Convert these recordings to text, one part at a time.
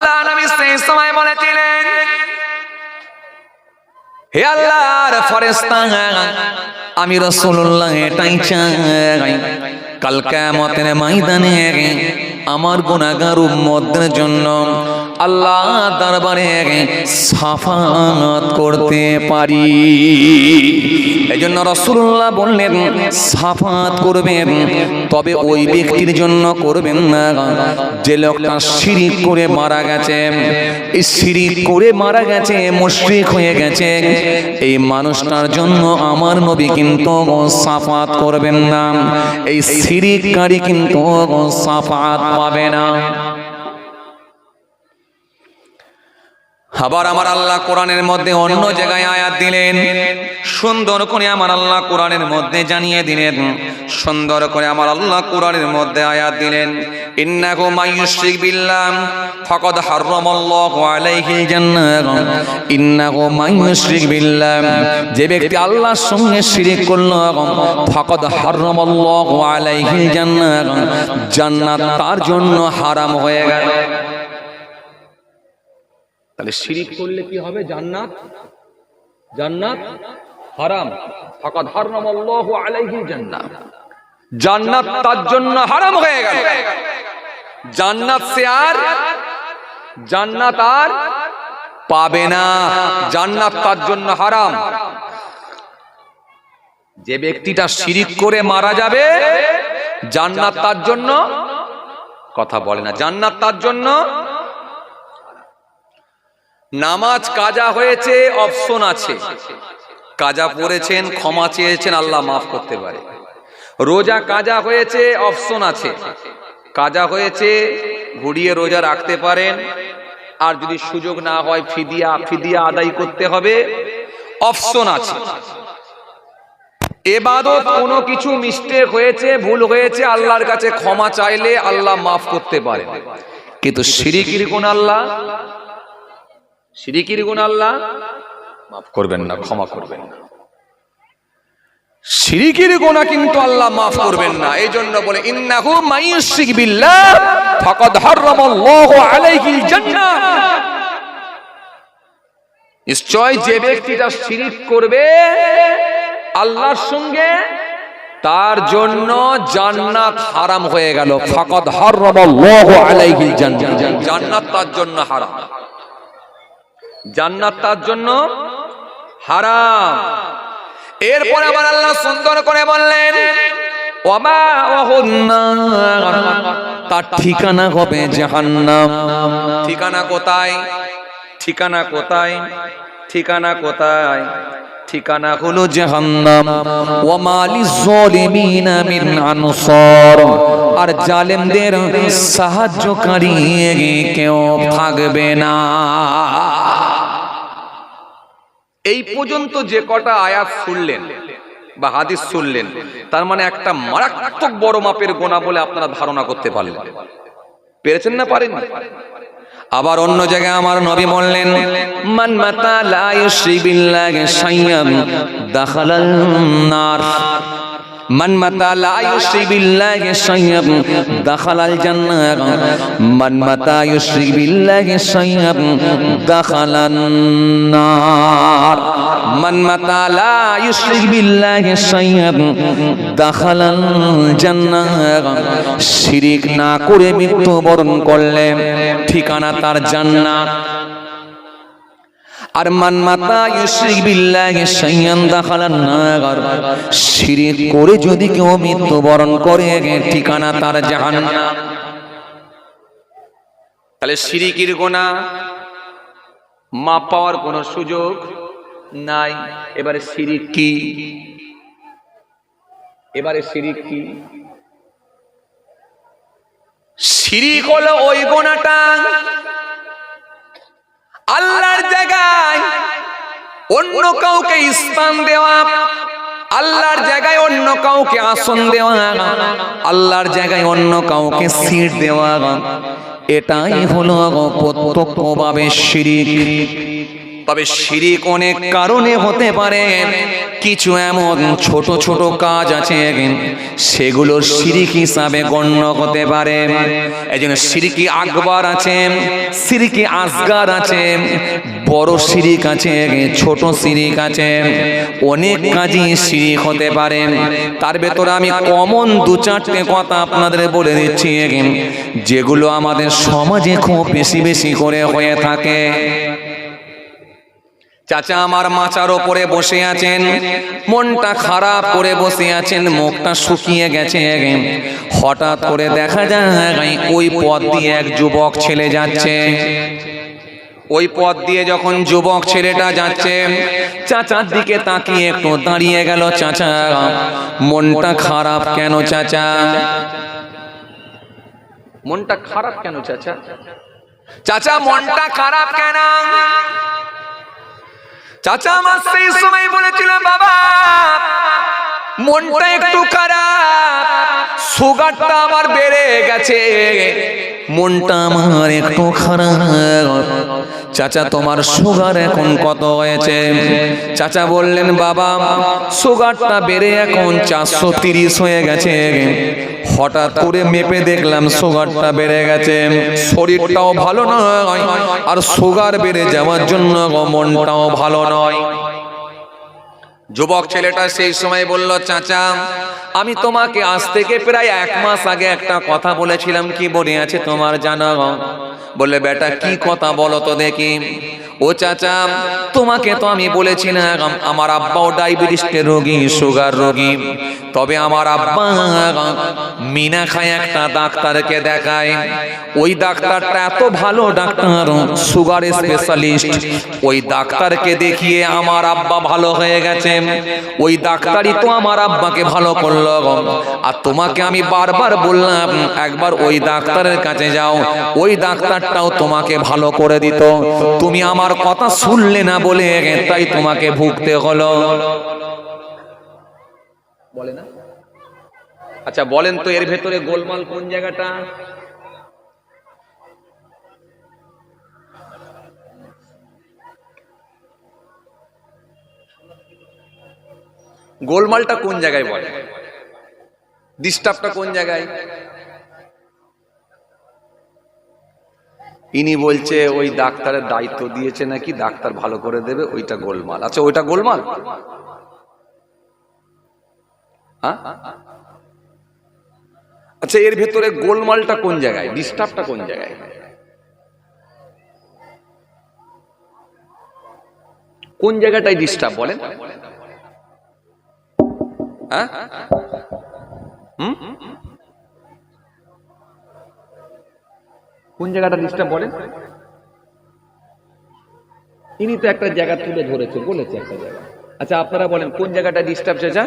আল্লাহ নবী সেই সময় বলেছিলেন, হে আল্লাহর ফেরেশতা, আমি রাসূলুল্লাহ এটাই চাই, কাল কিয়ামতের ময়দানে আমার গুনাহগার উম্মতদের জন্য আল্লাহ দরবারে শাফাআত করতে পারি। এজন্য রাসূলুল্লাহ বললেন শাফাআত করবেন, তবে ওই ব্যক্তির জন্য করবেন না যে লোকটা শিরক করে মারা গেছে। এই শিরক করে মারা গেছে, মুশরিক হয়ে গেছে, এই মানুষটার জন্য আমার নবী কিন্তু শাফাআত করবেন না। এই শিরককারী কিন্তু শাফাআত পাবে না। আবার আমার আল্লাহ কোরআনের মধ্যে অন্য জায়গায় আয়াত দিলেন, সুন্দর করে আমার আল্লাহ কোরআনের মধ্যে জানিয়ে দিলেন, সুন্দর করে আমার আল্লাহ কোরআনের মধ্যে আয়াত দিলেন, ইন্নাহু মাইয়ুশরিক বিল্লাহ ফাকাদ হারামাল্লাহু আলাইহিল জান্নাহ। ইন্নাহু মাইয়ুশরিক বিল্লাহ, যে ব্যক্তি আল্লাহর সঙ্গে শিরক করল, ফাকাদ হারামাল্লাহু আলাইহিল জান্নাহ, জান্নাত তার জন্য হারাম হয়ে গেল। তাহলে শিরক করলে কি হবে? জান্নাত হারাম। ফাকাদ হারামাল্লাহু আলাইহিল জান্নাহ, জান্নাত তার জন্য হারাম হয়ে গেল। জান্নাত আর পাবে না, জান্নাত তার জন্য হারাম। যে ব্যক্তিটা শিরক করে মারা যাবে, জান্নাত তার জন্য, কথা বলে না, জান্নাত তার জন্য। নামাজ কাজা হয়েছে, অপশন আছে, কাজা পড়েছেন, ক্ষমা চেয়েছেন, আল্লাহ মাফ করতে পারে। রোজা কাজা হয়েছে, অপশন আছে, কাজা হয়েছে ঘুরিয়ে রোজা রাখতে পারেন, আর যদি সুযোগ না হয় ফিদিয়া আদায় করতে হবে, অপশন আছে। ইবাদত কোনো কিছু মিস্টেক হয়েছে, ভুল হয়েছে, আল্লাহর কাছে ক্ষমা চাইলে আল্লাহ মাফ করতে পারে। কিন্তু শিরকের গুনাহ আল্লাহ মাফ করবেন না, ক্ষমা করবেন না। শিরকের গুনাহ কিন্তু আল্লাহ মাফ করবেন না। এই জন্য বলে, ইন্নাহু মাইয়ুশরিক বিল্লাহ ফাকাদ হারামাল্লাহু আলাইহিল জান্নাহ। নিশ্চয় যে ব্যক্তিটা শিরক করবে আল্লাহর সঙ্গে, তার জন্য জান্নাত হারাম হয়ে গেল। ফাকাদ হারামাল্লাহু আলাইহিল জান্নাহ, জান্নাত তার জন্য হারাম, জান্নাত তার জন্য হারাম। এরপর আবার আল্লাহ সুন্দর করে বললেন, তার ঠিকানা হবে জাহান্নাম। ঠিকানা কোথায়? ঠিকানা কোথায়? ঠিকানা কোথায়? ঠিকানা হলো জাহান্নাম। ওয়া মা লিয-যালিমিনা মিন আনসার, আর জালেমদের সাহায্যকারী কেউ থাকবে না। এই পর্যন্ত যে কটা আয়াত শুনলেন বা হাদিস শুনলেন, তার মানে একটা মারাত্মক বড় মাপের গুনাহ বলে আপনারা ধারণা করতে পারলেন। পেরেছেন না পারেন? আবার অন্য জায়গায় আমার নবী বললেন, মান মাতা লা ইউশরিকু বিল্লাহি শাইআন দাখালান নার। মান মাতা লা ইউশরিকু বিল্লাহি শাইআন দাখালাল জান্নাহ। মান মাতা ইউশরিকু বিল্লাহি শাইআন দাখালান নার। মান মাতা লা ইউশরিকু বিল্লাহি শাইআন দাখালাল জান্নাহ। শিরক না করে মৃত্যুবরণ করলে ঠিকানা তার জান্নাত। আর মান মাতা ইউশরিক বিল্লাহি শাইআন দাখালান নার, শিরক করে যদি কেউ মৃত্যুবরণ করে ঠিকানা তার জাহান্নাম। তাহলে শিরকের গুনাহ মাপ পাওয়ার কোনো সুযোগ নাই। এবারে শিরক কি? শিরক হলো ওই গুনাহটা আল্লাহর জায়গায় অন্য কাউকে স্থান দেওয়া, আল্লাহর জায়গায় অন্য কাউকে আসন দেওয়া, আল্লাহর জায়গায় অন্য কাউকে সিট দেওয়া, এটাই হলো প্রত্যক্ষভাবে শিরক। তবে শিরিক অনেক কারণে হতে পারে, কিছু এমন ছোট ছোট কাজ আছে সেগুলো শিরিক হিসাবে গণ্য হতে পারে। এইজন্য শিরকি আকবার আছে, শিরকি আসগার আছে, বড় শিরিক আছে, ছোট শিরিক আছে, অনেক কাজই শিরিক হতে পারে। তার ভেতরে আমি কমন দু চারটে কথা আপনাদের বলে দিচ্ছি যেগুলো আমাদের সমাজে খুব বেশি বেশি করে হয়ে থাকে। চাচা আমার মাচার ওপরে বসে আছেন, মনটা খারাপ করে বসে আছেন, মুখটা শুকিয়ে গেছে। হঠাৎ করে দেখা যায় ওই পথ দিয়ে এক যুবক ছেলে যাচ্ছে। ওই পথ দিয়ে যখন যুবক ছেলেটা যাচ্ছে, চাচার দিকে তাকিয়ে একটু দাঁড়িয়ে গেল। চাচা মনটা খারাপ কেন চাচা? মনটা খারাপ কেন চাচা? চাচা মনটা খারাপ কেন? চাচা আমার সেই সময় বলেছিল, বাবা মনটা একটু খারাপ, সুগারটা আমার বেড়ে গেছে, মনটা আমার একটু খারাপ। চাচা তোমার সুগার এখন কত হয়েছে? চাচা বললেন, বাবা সুগারটা বেড়ে এখন 430 হয়ে গেছে। হঠাৎ করে মেপে দেখলাম সুগারটা বেড়ে গেছে, শরীরটাও ভালো নয়, আর সুগার বেড়ে যাওয়ার জন্য মনটাও ভালো নয়। যুবক ছেলেটা সেই সময় বলল, চাচা আমি তোমাকে আজ থেকে প্রায় 1 মাস আগে একটা কথা বলেছিলাম, কি মনে আছে তোমার জানা? বললে, বেটা কি কথা বলো তো দেখি। ও চাচা তোমাকে তো আমি বলেছিলাম আমার আব্বাও ডায়াবেটিসের রোগী, সুগার রোগী, তবে আমার আব্বা মিনা খায় একটা ডাক্তারকে দেখায়। ওই ডাক্তারটা এত ভালো ডাক্তার, সুগার স্পেশালিস্ট, ওই ডাক্তারকে দেখিয়ে আমার আব্বা ভালো হয়ে গেছে। ওই ডাক্তারই তো আমার আব্বাকে ভালো করলো। আর তোমাকে আমি বারবার বললাম একবার ওই ডাক্তারের কাছে যাও, ওই ডাক্তারটাও তোমাকে ভালো করে দিত, তুমি আমার কথা শুনলে না বলে তাই তোমাকে ভুগতে হলো। বলে না? আচ্ছা বলেন তো এর ভেতরে গোলমাল কোন জায়গাটা? গোলমালটা কোন জায়গায় বলে? ডিস্টার্বটা কোন জায়গায়? ইনি বলছে ওই ডাক্তারের দায়িত্ব দিয়েছে নাকি, ডাক্তার ভালো করে দেবে, ওইটা গোলমাল। আচ্ছা ওইটা গোলমাল? আচ্ছা এর ভেতরে গোলমালটা কোন জায়গায়, ডিস্টার্বটা কোন জায়গায়? কোন জায়গাটাই ডিস্টার্ব বলেন? কোন জায়গাটা ডিস্টার্ব বলেন? ইনি তো একটা জায়গা তুলে ধরেছে, বলেছে একটা জায়গা। আচ্ছা আপনারা বলেন কোন জায়গাটা ডিস্টার্ব চাচা?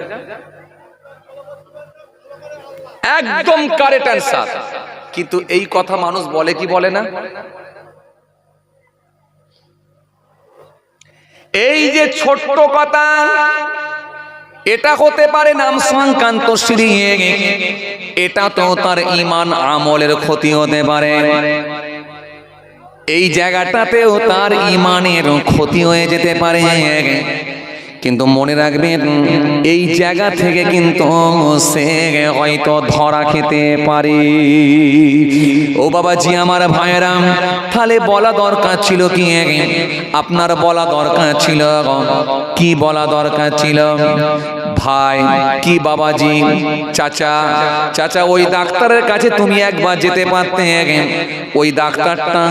একদম কারেক্ট অ্যানসার। কিন্তু এই কথা মানুষ বলে কি বলে না? এই যে ছোট্ট কথা, এটা হতে পারে নাম সংক্রান্ত শিরিক, এটা তো তার ঈমান আমলের ক্ষতি হতে পারে। এই জায়গাটাতেও তার ঈমানের ক্ষতি হয়ে যেতে পারে। কিন্তু মনে রাখবেন এই জায়গা থেকে কিন্তু সে হয়তো ধরা খেতে পারে। ও বাবাজি আমার ভাইয়েরা, তাহলে বলা দরকার ছিল কি? আপনার বলা দরকার ছিল কি? বলা দরকার ছিল ভাই কি বাবাজি, চাচা চাচা ওই ডাক্তারের কাছে তুমি একবার যেতে পারতে, ওই ডাক্তারটা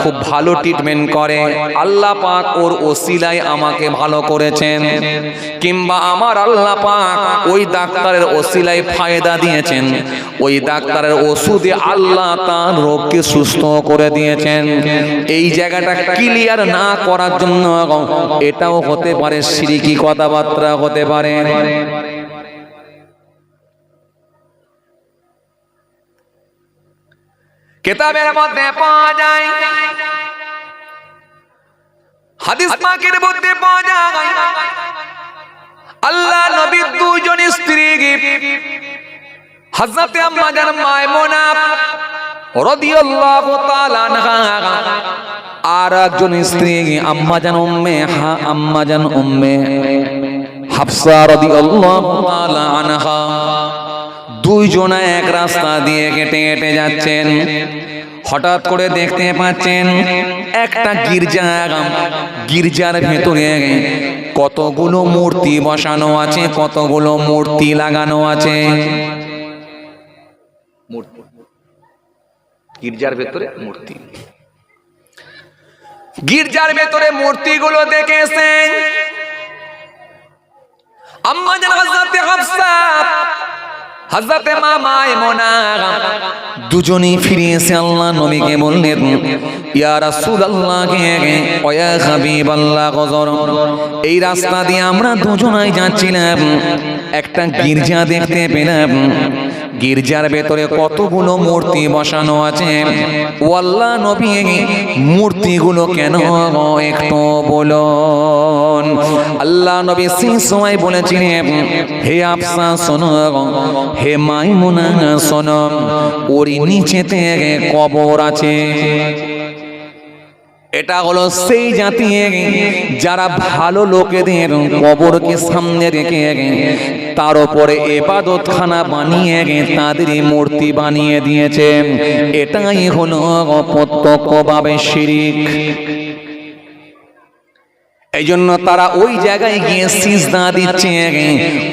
খুব ভালো ট্রিটমেন্ট করে, আল্লাহ পাক ওর ওসিলায় আমাকে ভালো করেছেন, কিংবা আমার আল্লাহ পাক ওই ডাক্তারের ওসিলায় ফায়দা দিয়েছেন, ওই ডাক্তারের ওষুধে আল্লাহ তার রোগকে সুস্থ করে দিয়েছেন। এই জায়গাটা ক্লিয়ার না করার জন্য এটাও হতে পারে শিরকি কথাবার্তা হতে পারে। কিতাবের মধ্যে পাওয়া যায়, হাদিস পাকের মধ্যে পাওয়া যায়, আল্লাহ নবীর দুইজন স্ত্রী হযরত আম্মা জান মায়মুনা রাদিয়াল্লাহু তাআলা আনহা আর একজন স্ত্রী আম্মাজান উম্মে হাফসা রাদিয়াল্লাহু তাআলা আনহা, দুইজনা এক রাস্তা দিয়ে হেঁটে হেঁটে যাচ্ছেন। হঠাৎ করে দেখতে পাচ্ছেন একটা গির্জার ভেতরে কতগুলো মূর্তি বসানো আছে, কতগুলো মূর্তি লাগানো আছে। গির্জার ভেতরে মূর্তি, গির্জার ভেতরে মূর্তিগুলো দেখেছেন। আম্মা জান হযরতে হাফসা, হযরতে মা মায়মুনা দুজনেই ফিরে এসে আল্লাহ নবীকে বললেন, ইয়া রাসূলুল্লাহ ওয়া ইয়া হাবিবাল্লাহ, গজর এই রাস্তা দিয়ে আমরা দুজনাই যাচ্ছিলাম, একটা গির্জা দেখতে পেলাম। গির্জার ভেতরে কতগুলো মূর্তি বসানো আছে। ও আল্লাহ নবী, মূর্তিগুলো কেন একটু বলুন। আল্লাহ নবী সেই সময় বলেছিলেন, হে হাফসা শোনো, হে মাইমুনা শোনো, ওর নিচেতে কবর আছে। এটা হলো সেই জাতি যারা ভালো লোকেদের কবরকে সামনে রেখে তার উপরে ইবাদতখানা বানিয়ে তাদের মূর্তি বানিয়ে দিয়েছে। এটাই হলো প্রত্যক্ষভাবে শিরক। এই জন্য তারা ওই জায়গায় গিয়ে সিজদা দিচ্ছে,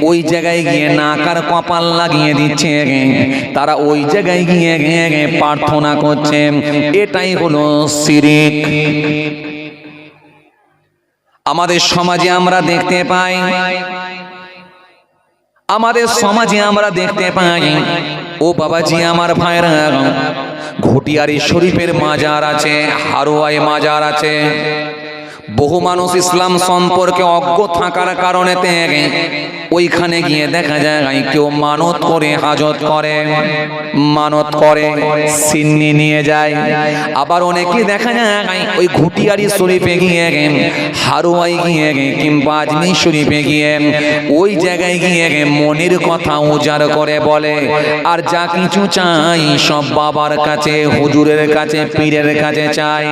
ওই জায়গায় গিয়ে নাকার কপাল লাগিয়ে দিচ্ছে, তারা ওই জায়গায় গিয়ে প্রার্থনা করছে। এটাই হলো শিরক। আমাদের সমাজে আমরা দেখতে পাই, ও বাবাজি আমার ভাইরা, ঘটিয়ারি শরীফের মাজার আছে, হারোয়ায় মাজার আছে। বহু মানুষ ইসলাম সম্পর্কে অজ্ঞ থাকার কারণে ওইখানে গিয়ে দেখা যায় কেউ মানত করে, হাজত করে, মানত করে, সিন্নি নিয়ে যায়। আবার অনেকে দেখা যায় ওই ঘটিয়ারি শরীফে গিয়ে, হারোয়াই গিয়ে কিংবা আজমির শরীফে গিয়ে ওই জায়গায় গিয়ে মনের কথা উজাড় করে বলে, আর যা কিছু চাই সব বাবার কাছে, হুজুরের কাছে, পীরের কাছে চাই।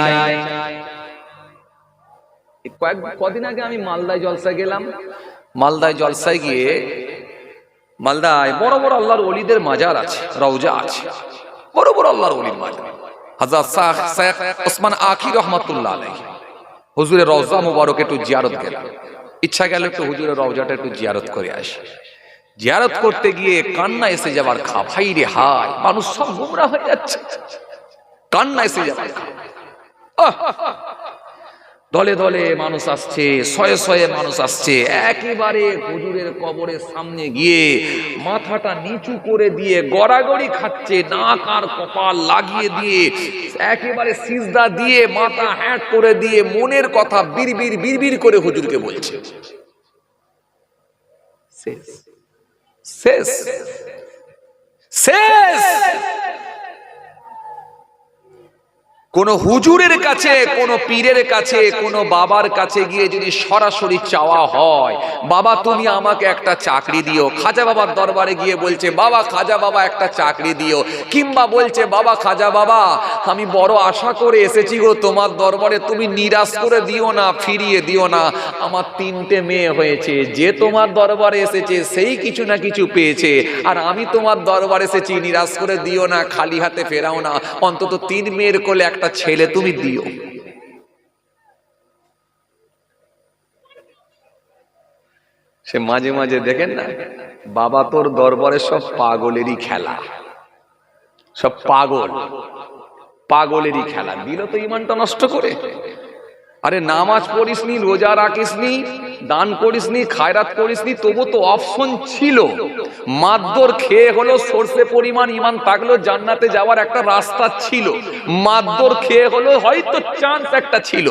কদিন আগে আমি মালদায় জলসা গেলাম। মালদায় জলসায় গিয়ে, মালদায় বড় বড় আল্লাহর ওলিদের মাজার আছে, রওজা আছে, বড় বড় আল্লাহর ওলির মাজার। হযরত শেখ ওসমান আখি রহমাতুল্লাহ আলাইহি হুজুরের রওজা মুবারক একটু জিয়ারত গেলাম। ইচ্ছা গেল একটু হুজুরের রওজাটা একটু জিয়ারত করে আসি। জিয়ারত করতে গিয়ে কান্না এসে যাবার খা, ভাই রে হায়, মানুষ সব গোমরা হয়ে যাচ্ছে, কান্না এসে যাবার খা। দলে দলে মানুষ আসছে, শয়ে শয়ে মানুষ আসছে, একেবারে হুজুরের কবরের সামনে গিয়ে মাথাটা নিচু করে দিয়ে গড়াগড়ি খাচ্ছে, নাক আর কপাল লাগিয়ে দিয়ে একেবারে সিজদা দিয়ে মাথা হ্যাট করে দিয়ে মনের কথা বিড়বিড় বিড়বিড় করে হুজুরকে বলছে। শেষ শেষ শেষ। কোন হুজুরের কাছে, কোন পীরের কাছে, কোন বাবার কাছে গিয়ে যদি সরাসরি চাওয়া হয়, বাবা তুমি আমাকে একটা চাকরি দিও, খাজা বাবার দরবারে গিয়ে বলছে বাবা খাজা বাবা একটা চাকরি দিও, কিংবা বলছে বাবা খাজা বাবা আমি বড় আশা করে এসেছি গো তোমার দরবারে, তুমি নিরাশ করে দিও না, ফিরিয়ে দিও না, আমার 3টে মেয়ে হয়েছে, যে তোমার দরবারে এসেছে সেই কিছু না কিছু পেয়েছে, আর আমি তোমার দরবারে এসেছি, নিরাশ করে দিও না, খালি হাতে ফেরাও না, অন্তত 3 মেয়ের কোলে একটা ছেলে তুমি দিও। সে মাঝে মাঝে দেখেন না, বাবা তোর দরবারে সব পাগলেরই খেলা, সব পাগলেরই খেলা, দিল তো ইমানটা নষ্ট করে। আরে নামাজ পড়িসনি, রোজা রাখিসনি, দান করিসনি, খায়রাত করিসনি, তবু তো অপশন ছিল, মাদ্দর খেয়ে হলো সরষে পরিমাণ ইমান থাকলো, জান্নাতে যাওয়ার একটা রাস্তা ছিল, মাদ্দর খেয়ে হলো হয়তো চান্স একটা ছিল।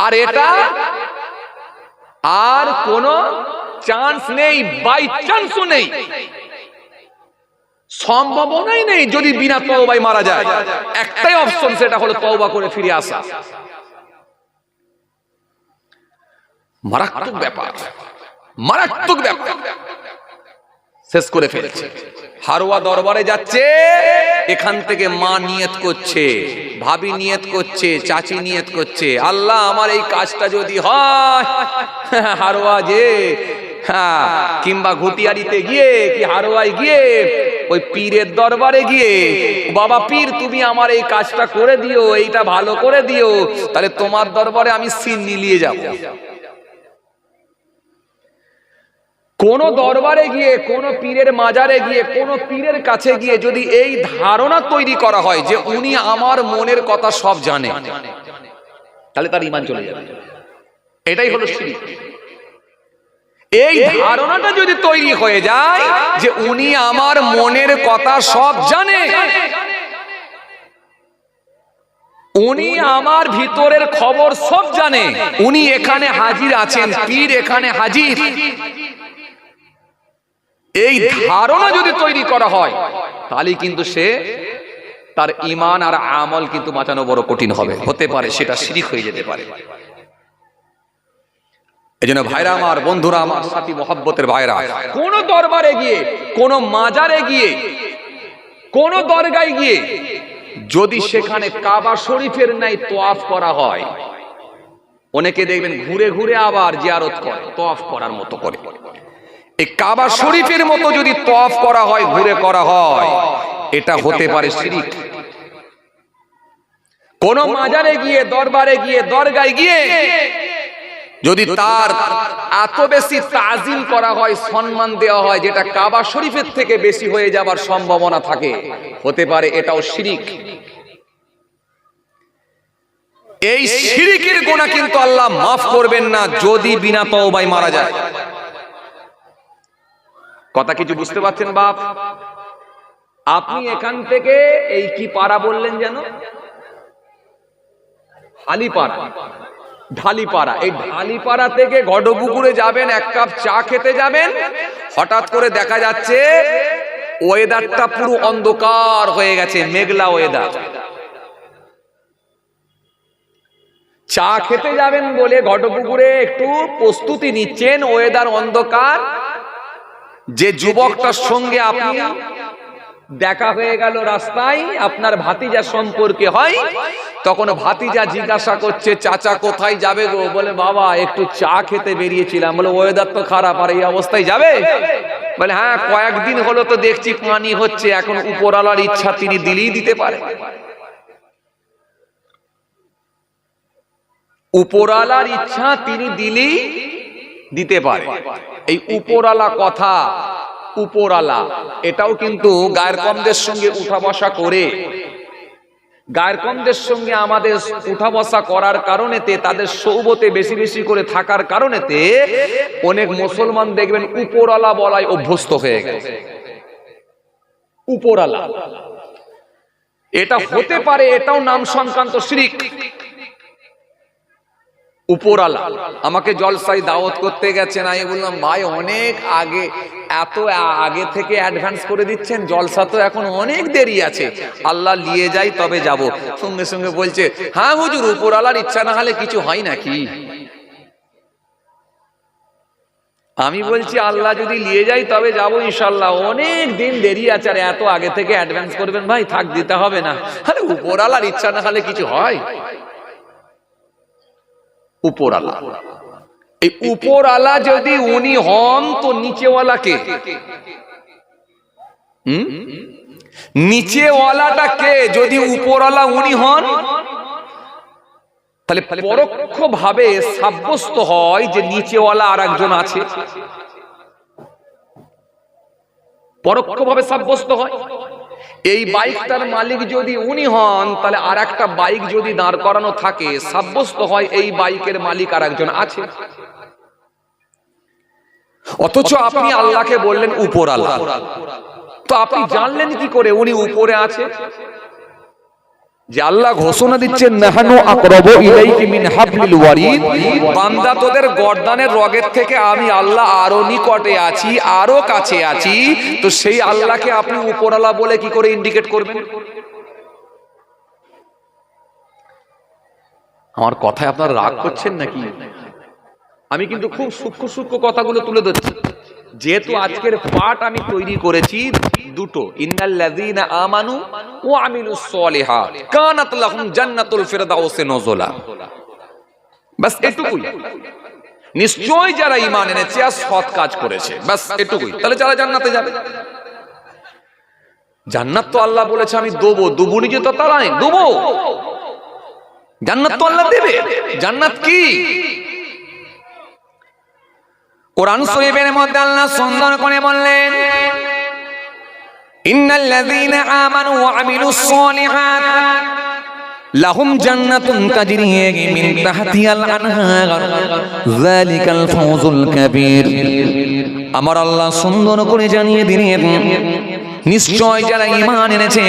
আর এটা আর কোনো চান্স নেই, বাই চান্সও নেই, সম্ভাবনাই নেই যদি বিনা তওবায় মারা যায়। একটাই অপশন, সেটা হলো তওবা করে ফিরে আসা। মারাত্মক ব্যাপার, মারাত্মক ব্যাপার। শেষ করে ফেলেছে। হারুয়া দরবারে যাচ্ছে, এখান থেকে মা নিয়ত করছে, ভাবি নিয়ত করছে, চাচি নিয়ত করছে, আল্লাহ আমার এই কাজটা যদি হয়, হারুয়া যে কিংবা ঘুটিয়ারিতে গিয়ে কি হারুয়ায় গিয়ে ওই পীরের দরবারে গিয়ে, বাবা পীর তুমি আমার এই কাজটা করে দিও, এইটা ভালো করে দিও, তাহলে তোমার দরবারে আমি সিন্নি নিয়ে যাব। কোন দরবারে গিয়ে, কোন পীরের মাজারে গিয়ে, কোন পীরের কাছে গিয়ে যদি এই ধারণা তৈরি করা হয় যে উনি আমার মনের কথা সব জানে, তাহলে তার ঈমান চলে যাবে। এটাই হলো শিরক। এই ধারণাটা যদি তৈরি হয়ে যায় যে উনি আমার মনের কথা সব জানে, উনি আমার ভিতরের খবর সব জানে, উনি এখানে হাজির আছেন, পীর এখানে হাজির, এই ধারণা যদি তৈরি করা হয়, তাহলে কিন্তু সে তার ঈমান আর আমল কিন্তু বাঁচানো বড় কঠিন হবে, হতে পারে সেটা শিরক হয়ে যেতে পারে। এজন্য ভাইরা আমার, বন্ধুরা আমার, সাথী মহব্বতের ভাইরা, কোন দরবারে গিয়ে, কোন মাজারে গিয়ে, কোন দরগায় গিয়ে যদি সেখানে কাবা শরীফের ন্যায় তওয়াফ করা হয়, অনেকে দেখবেন ঘুরে ঘুরে আবার জিয়ারত করে, তওয়াফ করার মতো করে, এই কাবা শরীফের মতো যদি তওয়াফ করা হয়, ঘুরে করা হয়, এটা হতে পারে শিরক। কোন মাজারে গিয়ে, দরবারে গিয়ে, দরগায় গিয়ে যদি তার এত বেশি তাজিম করা হয়, সম্মান দেওয়া হয়, যেটা কাবা শরীফের থেকে বেশি হয়ে যাবার সম্ভাবনা থাকে, হতে পারে এটাও শিরক। এই শিরকের গুনাহ কিন্তু আল্লাহ মাফ করবেন না যদি বিনা তওবায় মারা যায়। কথা কিছু বুঝতে পারছেন বাপ? আপনি এখান থেকে এই কি পাড়া বললেন যেন, হালিপাড়া, ঢালিপাড়া, এই ঢালিপাড়া থেকে ঘটপুকুরে যাবেন, এক কাপ চা খেতে যাবেন, হঠাৎ করে দেখা যাচ্ছে ওয়েদারটা পুরো অন্ধকার হয়ে গেছে, মেঘলা ওয়েদার। চা খেতে যাবেন বলে ঘটপুকুরে একটু প্রস্তুতি নিচ্ছেন, ওয়েদার অন্ধকার, যে যুবকটার সঙ্গে আপনি দেখা হয়ে গেল রাস্তায়, আপনার ভাতিজা সম্পর্কে হয়, তখন ভাতিজা জিজ্ঞাসা করছে, চাচা কোথায় যাবে গো? বলে বাবা একটু চা খেতে বেরিয়েছিলাম। বলে ওয়েদার তো খারাপ, আর এই অবস্থায় যাবে? বলে হ্যাঁ, কয়েকদিন হলো তো দেখছি পানি হচ্ছে, এখন উপরওয়ালার ইচ্ছা তিনি দিলেই দিতে পারে। উপরওয়ালার ইচ্ছা তিনি দিলেই দিতে পারে। এই উপরওয়ালা কথা, উপরওয়ালা, এটাও কিন্তু গায়ের কমদের সঙ্গে উঠা বসা করে, গায়ের কমদের সঙ্গে আমাদের উঠা বসা করার কারণেতে, তাদের সৌবতে বেশি বেশি করে থাকার কারণেতে অনেক মুসলমান দেখবেন উপরওয়ালা বলায় অভ্যস্ত হয়ে গেছে। উপরওয়ালা এটা হতে পারে, এটাও নাম সংক্রান্ত শিরক। উপরওয়ালা আমাকে জলসায় দাওয়াত করতে গেছেন, আমি বললাম ভাই অনেক আগে, এত আগে থেকে অ্যাডভান্স করে দিচ্ছেন, জলসা তো এখন অনেক দেরি আছে, আল্লাহ নিয়ে যাই তবে যাব। সঙ্গে সঙ্গে বলছে হ্যাঁ হুজুর, উপরওয়ালার ইচ্ছা না হলে কিছু হয় নাকি? আমি বলছি আল্লাহ যদি নিয়ে যাই তবে যাবো ইনশাল্লাহ, অনেক দিন দেরি আছে, আর এত আগে থেকে অ্যাডভান্স করবেন ভাই, থাক দিতে হবে না। আরে উপরওয়ালার ইচ্ছা না হলে কিছু হয়? উপরওয়ালা, এই উপরওয়ালা যদি উনি হন, তো নিচেওয়ালাকে, নিচেওয়ালাটা কে? যদি উপরওয়ালা উনি হন, তাহলে পরোক্ষ ভাবে সাব্যস্ত হয় যে নিচেওয়ালা আর একজন আছে, পরোক্ষ ভাবে সাব্যস্ত হয়। এই বাইকটার মালিক যদি উনি হন, তাহলে আর একটা বাইক যদি দাঁড় করানো থাকে, সাব্যস্ত হয় এই বাইকের মালিক আর একজন আছে। অথচ আপনি আল্লাহকে বললেন উপরওয়ালা, তো আপনি জানলেন কি করে উনি উপরে আছে? যে আল্লাহ ঘোষণা দিচ্ছেন নাহানু আকরাবু ইলাইহি মিন হাবলিল ওয়ারিদ, বান্দা তোদের গর্দানের রগের থেকে আমি আল্লাহ আরো নিকটে আছি, আরো কাছে আছি। তো সেই আল্লাহকে আপনি উপরওয়ালা বলে কি করে ইন্ডিকেট করবেন? আমার কথায় আপনারা রাগ করছেন নাকি? আমি কিন্তু খুব সূক্ষ্ম সূক্ষ্ম কথাগুলো তুলে ধরছি। যেহেতু আজকের পাঠ আমি তৈরি করেছি দুটো, ইন্নাল্লাযীনা আমানু ওয়া আমিলুস সলিহাত কানাত লাহুম জান্নাতুল ফিরদাউসি নুজুলা। বাস এটুকুই। নিশ্চয় যারা ঈমান এনেছে আর সৎ কাজ করেছে, বাস এটুকুই, তাহলে যারা জান্নাতে যাবে। জান্নাত তো আল্লাহ বলেছে আমি দেবো, দুবুনি যে তো তারা নেই, দেবো। জান্নাত তো আল্লাহ দেবে। জান্নাত কি? কোরআন শরীফের মধ্যে আল্লাহ সুন্দর করে বললেন, ইন্নাল্লাযীনা আমানু ওয়া আমিলুস সলিহাত লাহুম জান্নাতুন তাজরি মিন তাহতিহাল আনহার যালিকাল ফাওজুল কাবীর। আমার আল্লাহ সুন্দর করে জানিয়ে দিলেন, নিশ্চয় যারা ঈমান এনেছে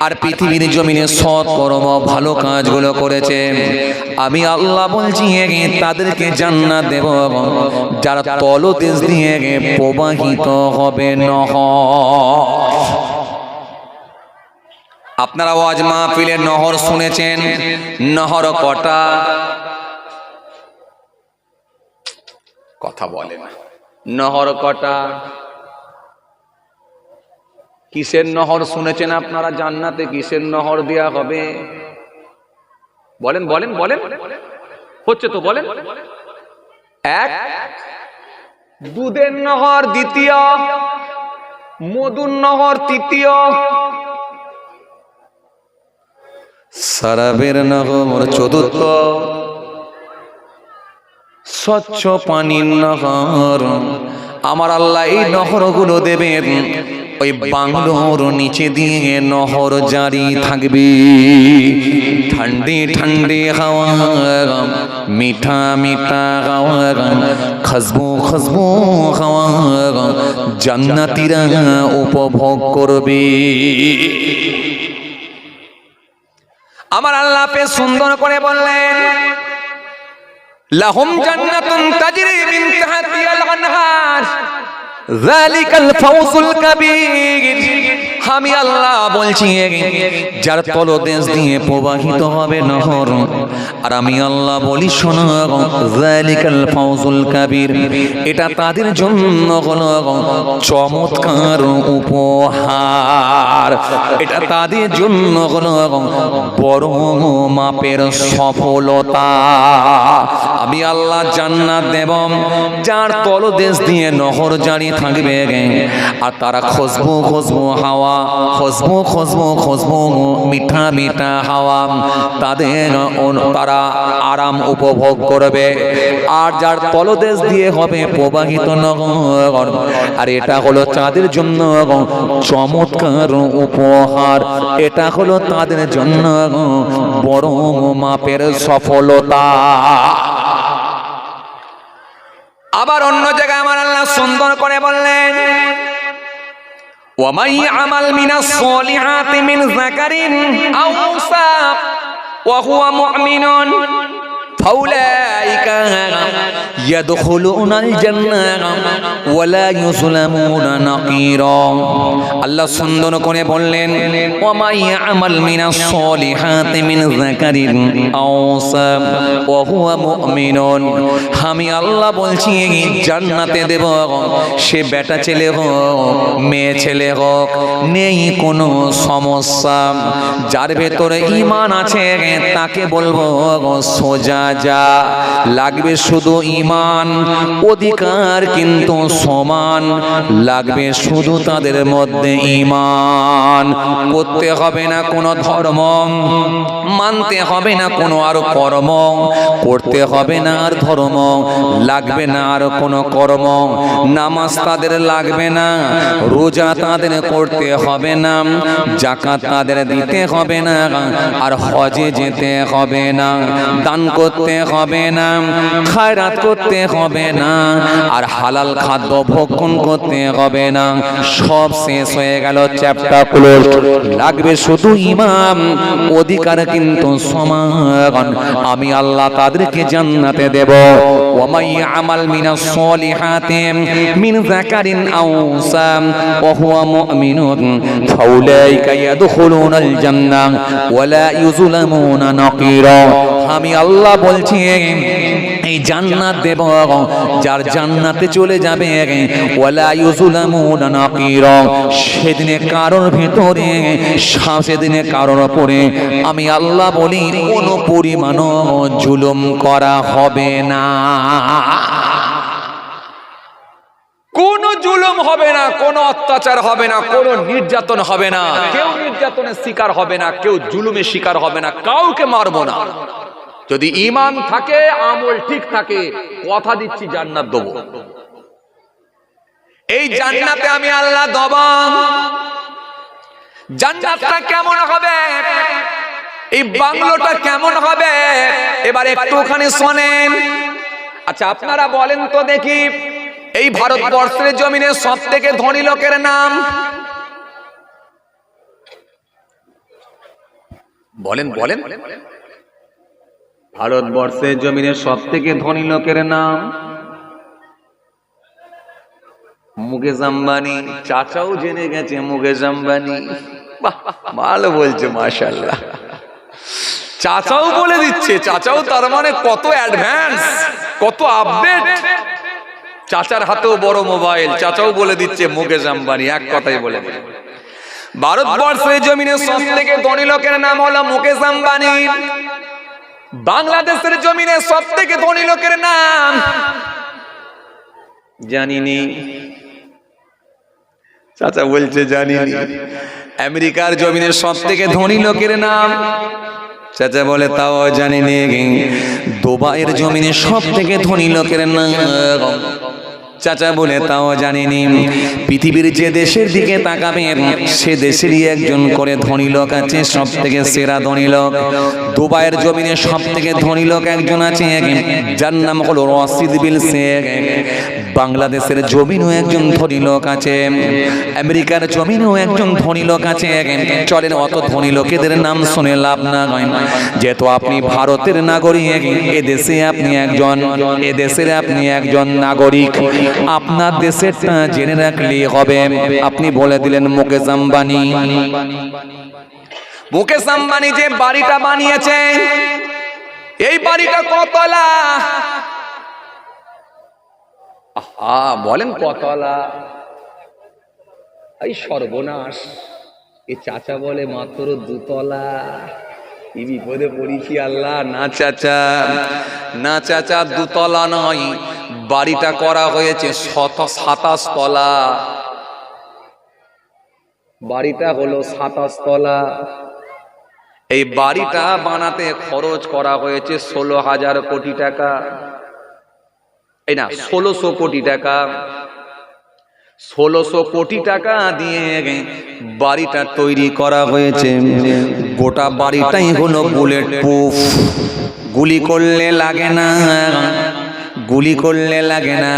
আর পৃথিবীর জমিনে সৎ কর্ম ভালো কাজগুলো করেছে, আমি আল্লাহ বলছি তাদেরকে জান্নাত দেব, যারা তলদেশ দিয়ে প্রবাহিত হবে নহর। আপনারা ওয়াজ মাহফিলের নহর শুনেছেন, নহর কটা? কথা বলেন, নহর কটা? কিসের নহর শুনেছেন আপনারা? জান্নাতে কিসের নহর দেয়া হবে? বলেন বলেন বলেন, হচ্ছে তো বলেন। এক, দুধের নহর দ্বিতীয়, মধুর নহর তৃতীয়, শরাবের নহর চতুর্থ, স্বচ্ছ পানির নহর। আমার আল্লাহ এই নহরগুলো দেবেন, ওই বাংলোর নিচে দিয়ে নহর জারি থাকবে। ঠান্ডে ঠান্ডে হাওয়া, মিঠা মিঠা হাওয়া, খুশবু খুশবু হাওয়া জান্নাতীরা উপভোগ করবে। আমার আল্লাহ পে সুন্দর করে বললেন, লাহুম জান্নাতুন তাজরি মিন তাহতিহাল আনহার যালিকাল ফাওজুল কাবীর। আমি আল্লাহ বলছি যার তলদেশ দিয়ে প্রবাহিত হবে নহর, আর আমি আল্লাহ বলি শোনো, যালিকাল ফাওজুল কাবীর, এটা তাদের জন্য হলো চমৎকার উপহার, এটা তাদের জন্য হলো বড় মাপের সফলতা। আমি আল্লাহ জান্নাত দেব যার তলদেশ দিয়ে নহর জারি থাকবে, আর তারা খুশবু খুশবু হাওয়া, খুশবু খুশবু খুশবু মিঠা মিঠা হাওয়া তারা আরাম উপভোগ করবে। আর যার তলদেশ দিয়ে হবে প্রবাহিত নহর, আর এটা হলো তাদের জন্য চমৎকার উপহার, এটা হলো তাদের জন্য বড় মাপের সফলতা। আবার অন্য জায়গায় আমার আল্লাহ সুন্দর করে বললেন, ওয়ামান ইয়ামাল মিনাস সলিহাতি মিন যাকারিন আও উনসা ওয়া হুয়া মুমিনুন ফাউলাইকা ইয়াদখুলুনাল জান্নাহ ওয়া লা ইউযলামুনা নাকিরা। আল্লাহ সুন্দর করে বললেন, ওয়ামান ইয়ামাল মিনাস সলিহাতি মিন যাকারিন আও উনসা ওয়া হুয়া মুমিনুন। আমি আল্লাহ বলছি জান্নাতে দেব, সে বেটা ছেলে হোক মেয়ে ছেলে হোক, নেই কোনো সমস্যা। যার ভেতরে ঈমান আছে তাকে বলবো সোজা যা, লাগবে শুধু ঈমান, অধিকার কিন্তু সমান, লাগবে শুধু তাদের মধ্যে ঈমান। করতে হবে না কোনো ধর্ম, মানতে হবে না কোনো আর কর্ম, করতে হবে না আর ধর্ম, লাগবে না আর কোনো কর্ম। নামাজ তাদের লাগবে না, রোজা তাদের করতে হবে না, যাকাত তাদের দিতে হবে না, আর হজে যেতে হবে না, দান করতে হবে না, খায়রাত করতে হবে না, আর হালাল খাদ্য ভক্ষণ করতে হবে না। সব শেষ হয়ে গেল, চ্যাপ্টার ক্লোজ। লাগবে শুধু ঈমান, অধিকার কিন্তু সমান। আমি আল্লাহ তাদেরকে জান্নাতে দেব। ওয়ামান ইয়ামাল মিনাস সলিহাতি মিন যাকারিন আও উনসা ওয়া হুয়া মুমিনুন ফাউলাইকা ইয়াদখুলুনাল জান্নাহ ওয়া লা ইউযলামুনা নাকিরা। আমি আল্লাহ বলছি এই জান্নাত দেব যার জান্নাতে চলে যাবে ওয়ালা ইউজলামুনা নাকিরা সেদিনে কারোর ভিতরে সেদিনে কারোর উপরে আমি আল্লাহ বলি কোনো পরিমাণও জুলুম করা হবে না, কোনো জুলুম হবে না, কোনো অত্যাচার হবে না, কোনো নির্যাতন হবে না, কেউ নির্যাতনের শিকার হবে না, কেউ জুলুমের শিকার হবে না, কাউকে মারবো না। যদি ঈমান থাকে, আমল ঠিক থাকে, কথা দিচ্ছি জান্নাত দেব। এই জান্নাতে আমি আল্লাহ দেব। জান্নাতটা কেমন হবে, এই বাংলোটা কেমন হবে, এবার একটুখানি শোনেন। আচ্ছা আপনারা বলেন তো দেখি, এই ভারতবর্ষের জমিনে সব থেকে ধনী লোকের নাম বলেন বলেন। ভারতবর্ষের জমিনে সব থেকে ধনী লোকের নাম মুকেশ আম্বানি। চাচাও জেনে গেছে মুকেশ আম্বানি। বাহ, ভালো বলছে, মাশাআল্লাহ। চাচাও বলে দিচ্ছে, চাচাও তার মানে কত অ্যাডভান্স, কত আপডেট। চাচার হাতেও বড় মোবাইল, চাচাও বলে দিচ্ছে মুকেশ আম্বানি, এক কথাই বলে দিচ্ছে। ভারতবর্ষের জমিনে সব থেকে ধনী লোকের নাম হলো মুকেশ আম্বানি। বাংলাদেশের জমিনে সব থেকে ধনী লোকের নাম জানিনি। চাচা বলছে জানিনি। আমেরিকার জমিনে সব থেকে ধনী লোকের নাম চাচা বলে তাও জানিনি। দুবাইয়ের জমিনে সব থেকে ধনী লোকের নাম চাচা বলে তাও জানিনি। পৃথিবীর যে দেশের দিকে তাকাবেন সে দেশেরই একজন করে ধনী লোক আছে, সব থেকে সেরা ধনী লোক। দুবাইয়ের জমিনে সব থেকে ধনী লোক একজন আছে, যার নাম হলো রশিদ বিন শেখ। বাংলাদেশের জমিনেও একজন ধনী লোক আছে, আমেরিকার জমিনেও একজন ধনী লোক আছে। চলেন অত ধনী লোকেদের নাম শুনে লাভ না, যেহেতু আপনি ভারতের নাগরিক, এদেশে আপনি একজন, এদেশের আপনি একজন নাগরিক, আপনার দেশেরটা জেনে রাখলেই হবে। আপনি বলে দিলেন মুকেশ আম্বানি। মুকেশ আম্বানি যে বাড়িটা বানিয়েছে, এই বাড়িটা কতলা? বলেন কতলা? এই সর্বনাশ, এই চাচা বলে মাত্র দুতলা। কি বিপদে পড়িছি আল্লাহ। না চাচা, না চাচা, দুতলা নয়, বাড়িটা করা হয়েছে 27 তলা। বাড়িটা হলো 27 তলা। এই বাড়িটা বানাতে খরচ করা হয়েছে 16,000 কোটি টাকা। এই না, 1600 কোটি টাকা। 1600 কোটি টাকা দিয়ে বাড়িটা তৈরি করা হয়েছে। গোটা বাড়িটাই হলো বুলেট প্রুফ, গুলি করলে লাগে না, গুলি করলে লাগে না,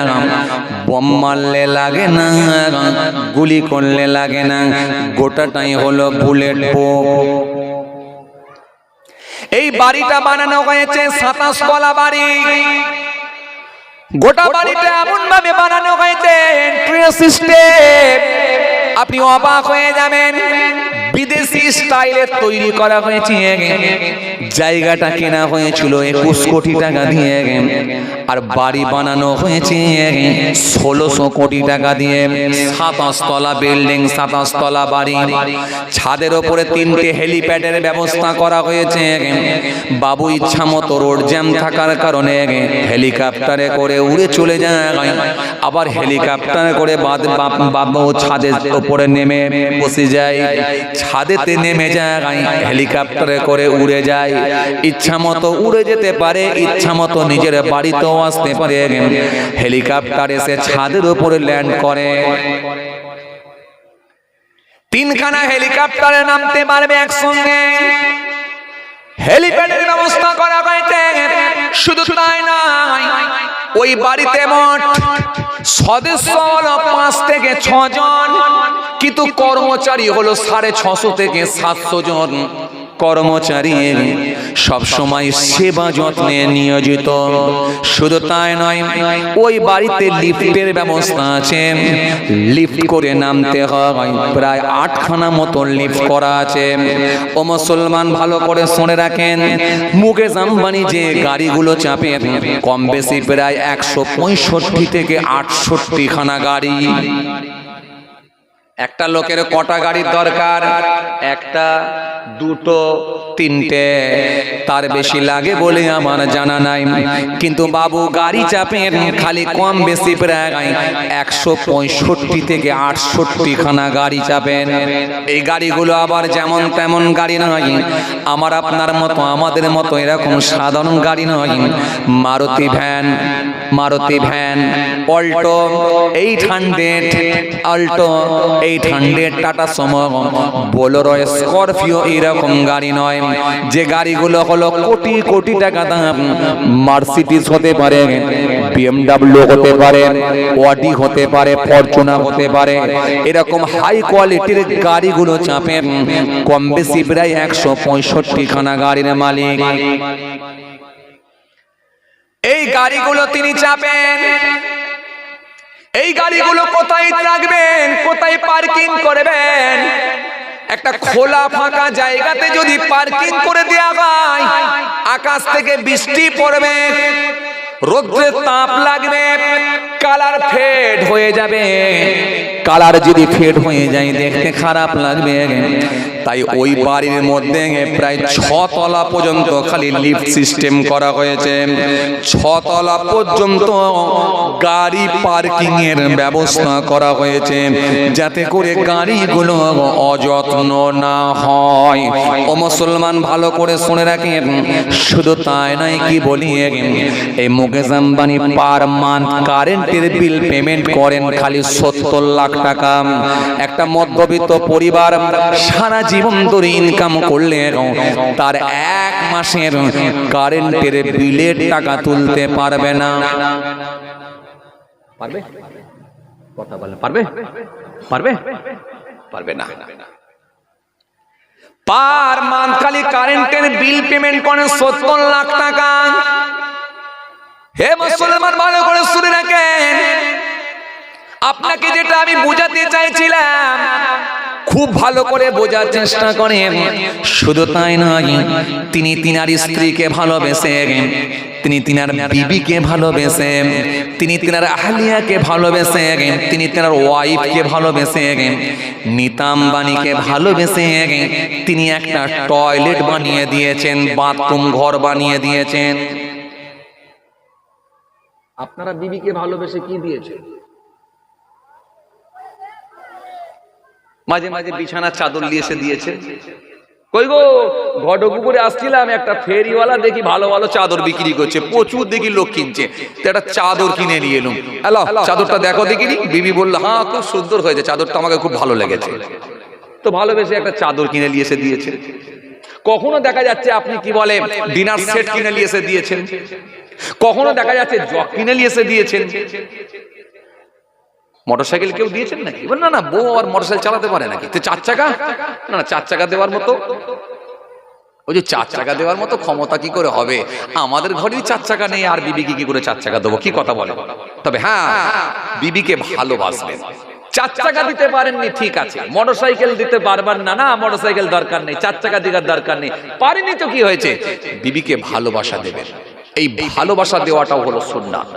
বোম মারলে লাগে না, গুলি করলে লাগে না, গোটাটাই হলো বুলেট প্রুফ। এই বাড়িটা বানানো হয়েছে 27 তলা বাড়ি। গোটা বাড়িটা এমন ভাবে বানানো হয়েছে, এন্ট্রি সিস্টেম, আপনি অবাক হয়ে যাবেন। বিদেশি স্টাইলে তৈরি করা হয়েছে। জায়গাটা কেনা হয়েছিল 21 কোটি টাকা দিয়ে, আর বাড়ি বানানো হয়েছে 1600 কোটি টাকা দিয়ে। 27 তলা বিল্ডিং, 27 তলা বাড়ি। ছাদের ওপরে 3টে হেলিপ্যাডের ব্যবস্থা করা হয়েছে। বাবু ইচ্ছা মতো রোড জ্যাম থাকার কারণে হেলিকপ্টারে করে উড়ে চলে যায়, আবার হেলিকপ্টারে করে বাবু ছাদের ওপরে নেমে বসে যায়, ছাদেতে নেমে যায়, হেলিকপ্টারে করে উড়ে যায়। ইচ্ছা মতো উড়ে যেতে পারে, ইচ্ছা মতো নিজের বাড়িতেও আসতে পারে। হেলিকপ্টার এসে ছাদের উপরে ল্যান্ড করে। 3খানা হেলিকপ্টারে নামতে পারবে একসঙ্গে। হেলিপ্যাডের ব্যবস্থা করা হয়েছে। শুধু তাই নয়, ওই বাড়িতে মোট সদস্য হলো 5 থেকে 6 জন, কিন্তু কর্মচারী হলো 650 থেকে 700 জন। কর্মচারী সব সময় সেবা যত্নে নিয়োজিত। শুধু তাই নয়, ওই বাড়িতে লিফটের ব্যবস্থা আছে, লিফট করে নামতে হয়, প্রায় 8খানা মতো লিফট করা আছে। ও মুসলমান ভালো করে শুনে রাখেন, মুকেশ আম্বানি যে গাড়িগুলো চাপে কম বেশি প্রায় 165 থেকে 68খানা গাড়ি। একটা লোকের কটা গাড়ির দরকার? একটা, দুটো, তিনটে, তার বেশি লাগে বলে আমার জানা নাই। কিন্তু বাবু গাড়ি চাপেন খালি কম বেশি প্রায় 165 থেকে 68খানা গাড়ি চাপেন। এই গাড়িগুলো আবার যেমন তেমন গাড়ি নয়, আমার আপনার মতো আমাদের মতো এরকম সাধারণ গাড়ি নয়। Maruti van, Alto 800, Alto 800, tata Sumo, Bolero, Scorpio এরকম গাড়ি নয়। যে গাড়িগুলো হলো কোটি কোটি টাকা দাম, মার্সিডিজ হতে পারে, BMW হতে পারে, অডি হতে পারে, ফরচুনার হতে পারে, এরকম হাই কোয়ালিটির গাড়িগুলো চাপেন কম বেশি প্রায় 165খানা গাড়ির মালিক। এই গাড়িগুলো তিনি চাপেন। এই গাড়িগুলো কোথায় রাখবেন, কোথায় পার্কিং করবেন? একটা খোলা ফাঁকা জায়গাতে যদি পার্কিং করে দেওয়া হয়, আকাশ থেকে বৃষ্টি পড়বে, রোদ্রের তাপ লাগবে, কালার ফেড হয়ে যাবে। কালার যদি ফেড হয়ে যায় দেখতে খারাপ লাগবে। তাই ওই বাড়ির মধ্যে প্রায় 6 তলা পর্যন্ত খালি লিফট সিস্টেম করা হয়েছে। 6 তলা পর্যন্ত গাড়ি পার্কিং এর ব্যবস্থা করা হয়েছে, যাতে করে গাড়িগুলো অযত্ন না হয়। ও মুসলমান ভালো করে শুনে রাখেন, শুধু তাই নয়, কি বলি, এই মুকেশ আম্বানি পার মান্থ কারেন্টের বিল পেমেন্ট করেন খালি 70 লাখ টাকা। একটা মধ্যবিত্ত পরিবার সারা জীবন ধরে ইনকাম করলে তার 1 মাসের কারেন্টের বিলের টাকা তুলতে পারবে না। পারবে? কথা বলেন, পারবে? পারবে? পারবে না। পার মান্থ খালি কারেন্টের বিল পেমেন্ট করেন 70 লাখ টাকা। হে মুসলমান ভালো করে শুনে রাখেন, আপনাকে যেটা আমি বোঝাতে চাইছিলাম খুব ভালো করে বোঝার চেষ্টা করেন। শুধু তাই নয়, তিনি তিনার স্ত্রীকে ভালোবেসে, তিনি তিনার বিবিকে ভালোবেসে, তিনি তিনার আহলিয়াকে ভালোবেসে, তিনি তিনার ওয়াইফকে ভালোবেসে, নীতা আম্বানিকে ভালোবেসে তিনি একটা টয়লেট বানিয়ে দিয়েছেন, বাথরুম ঘর বানিয়ে দিয়েছেন। আপনারা বিবিকে ভালোবেসে কি দিয়েছেন? মাঝে মাঝে বিছানার চাদর নিয়ে এসে দিয়েছে। কই গো, ঘটপুকুরে আসছিলাম, একটা ফেরিওয়ালা দেখি ভালো ভালো চাদর বিক্রি করছে, প্রচুর দেখি লোক কিনছে, তো একটা চাদর কিনে নিয়ে এলুম। হ্যালো, চাদরটা দেখো দেখিনি। বিবি বললো, হ্যাঁ খুব সুন্দর হয়েছে, চাদরটা আমাকে খুব ভালো লেগেছে। তো ভালোবেসে একটা চাদর কিনে নিয়ে এসে দিয়েছে। কখনো দেখা যাচ্ছে আপনি কি বলে ডিনার সেট কিনে নিয়ে এসে দিয়েছেন, কখনো দেখা যাচ্ছে জগ কিনে নিয়ে এসে দিয়েছেন। মোটরসাইকেল কেউ দিয়েছেন নাকি? না না, বউ আর মোটরসাইকেল চালাতে পারে নাকি? তো 4 চাকা? না না, 4 চাকা দেওয়ার মতো, ওই যে 4 চাকা দেওয়ার মতো ক্ষমতা কি করে হবে? আমাদের ঘরেই 4 চাকা নেই, আর বিবিকে কি করে 4 চাকা দেবো? কি কথা বলে? তবে হ্যাঁ, বিবিকে ভালোবাসবেন। 4 চাকা দিতে পারেননি ঠিক আছে, মোটরসাইকেল দিতে পারবেন না, না মোটরসাইকেল দরকার নেই, 4 চাকা দেওয়ার দরকার নেই, পারেনি তো কি হয়েছে? বিবিকে ভালোবাসা দেবেন। এই ভালোবাসা দেওয়াটাও হলো সুন্নাত।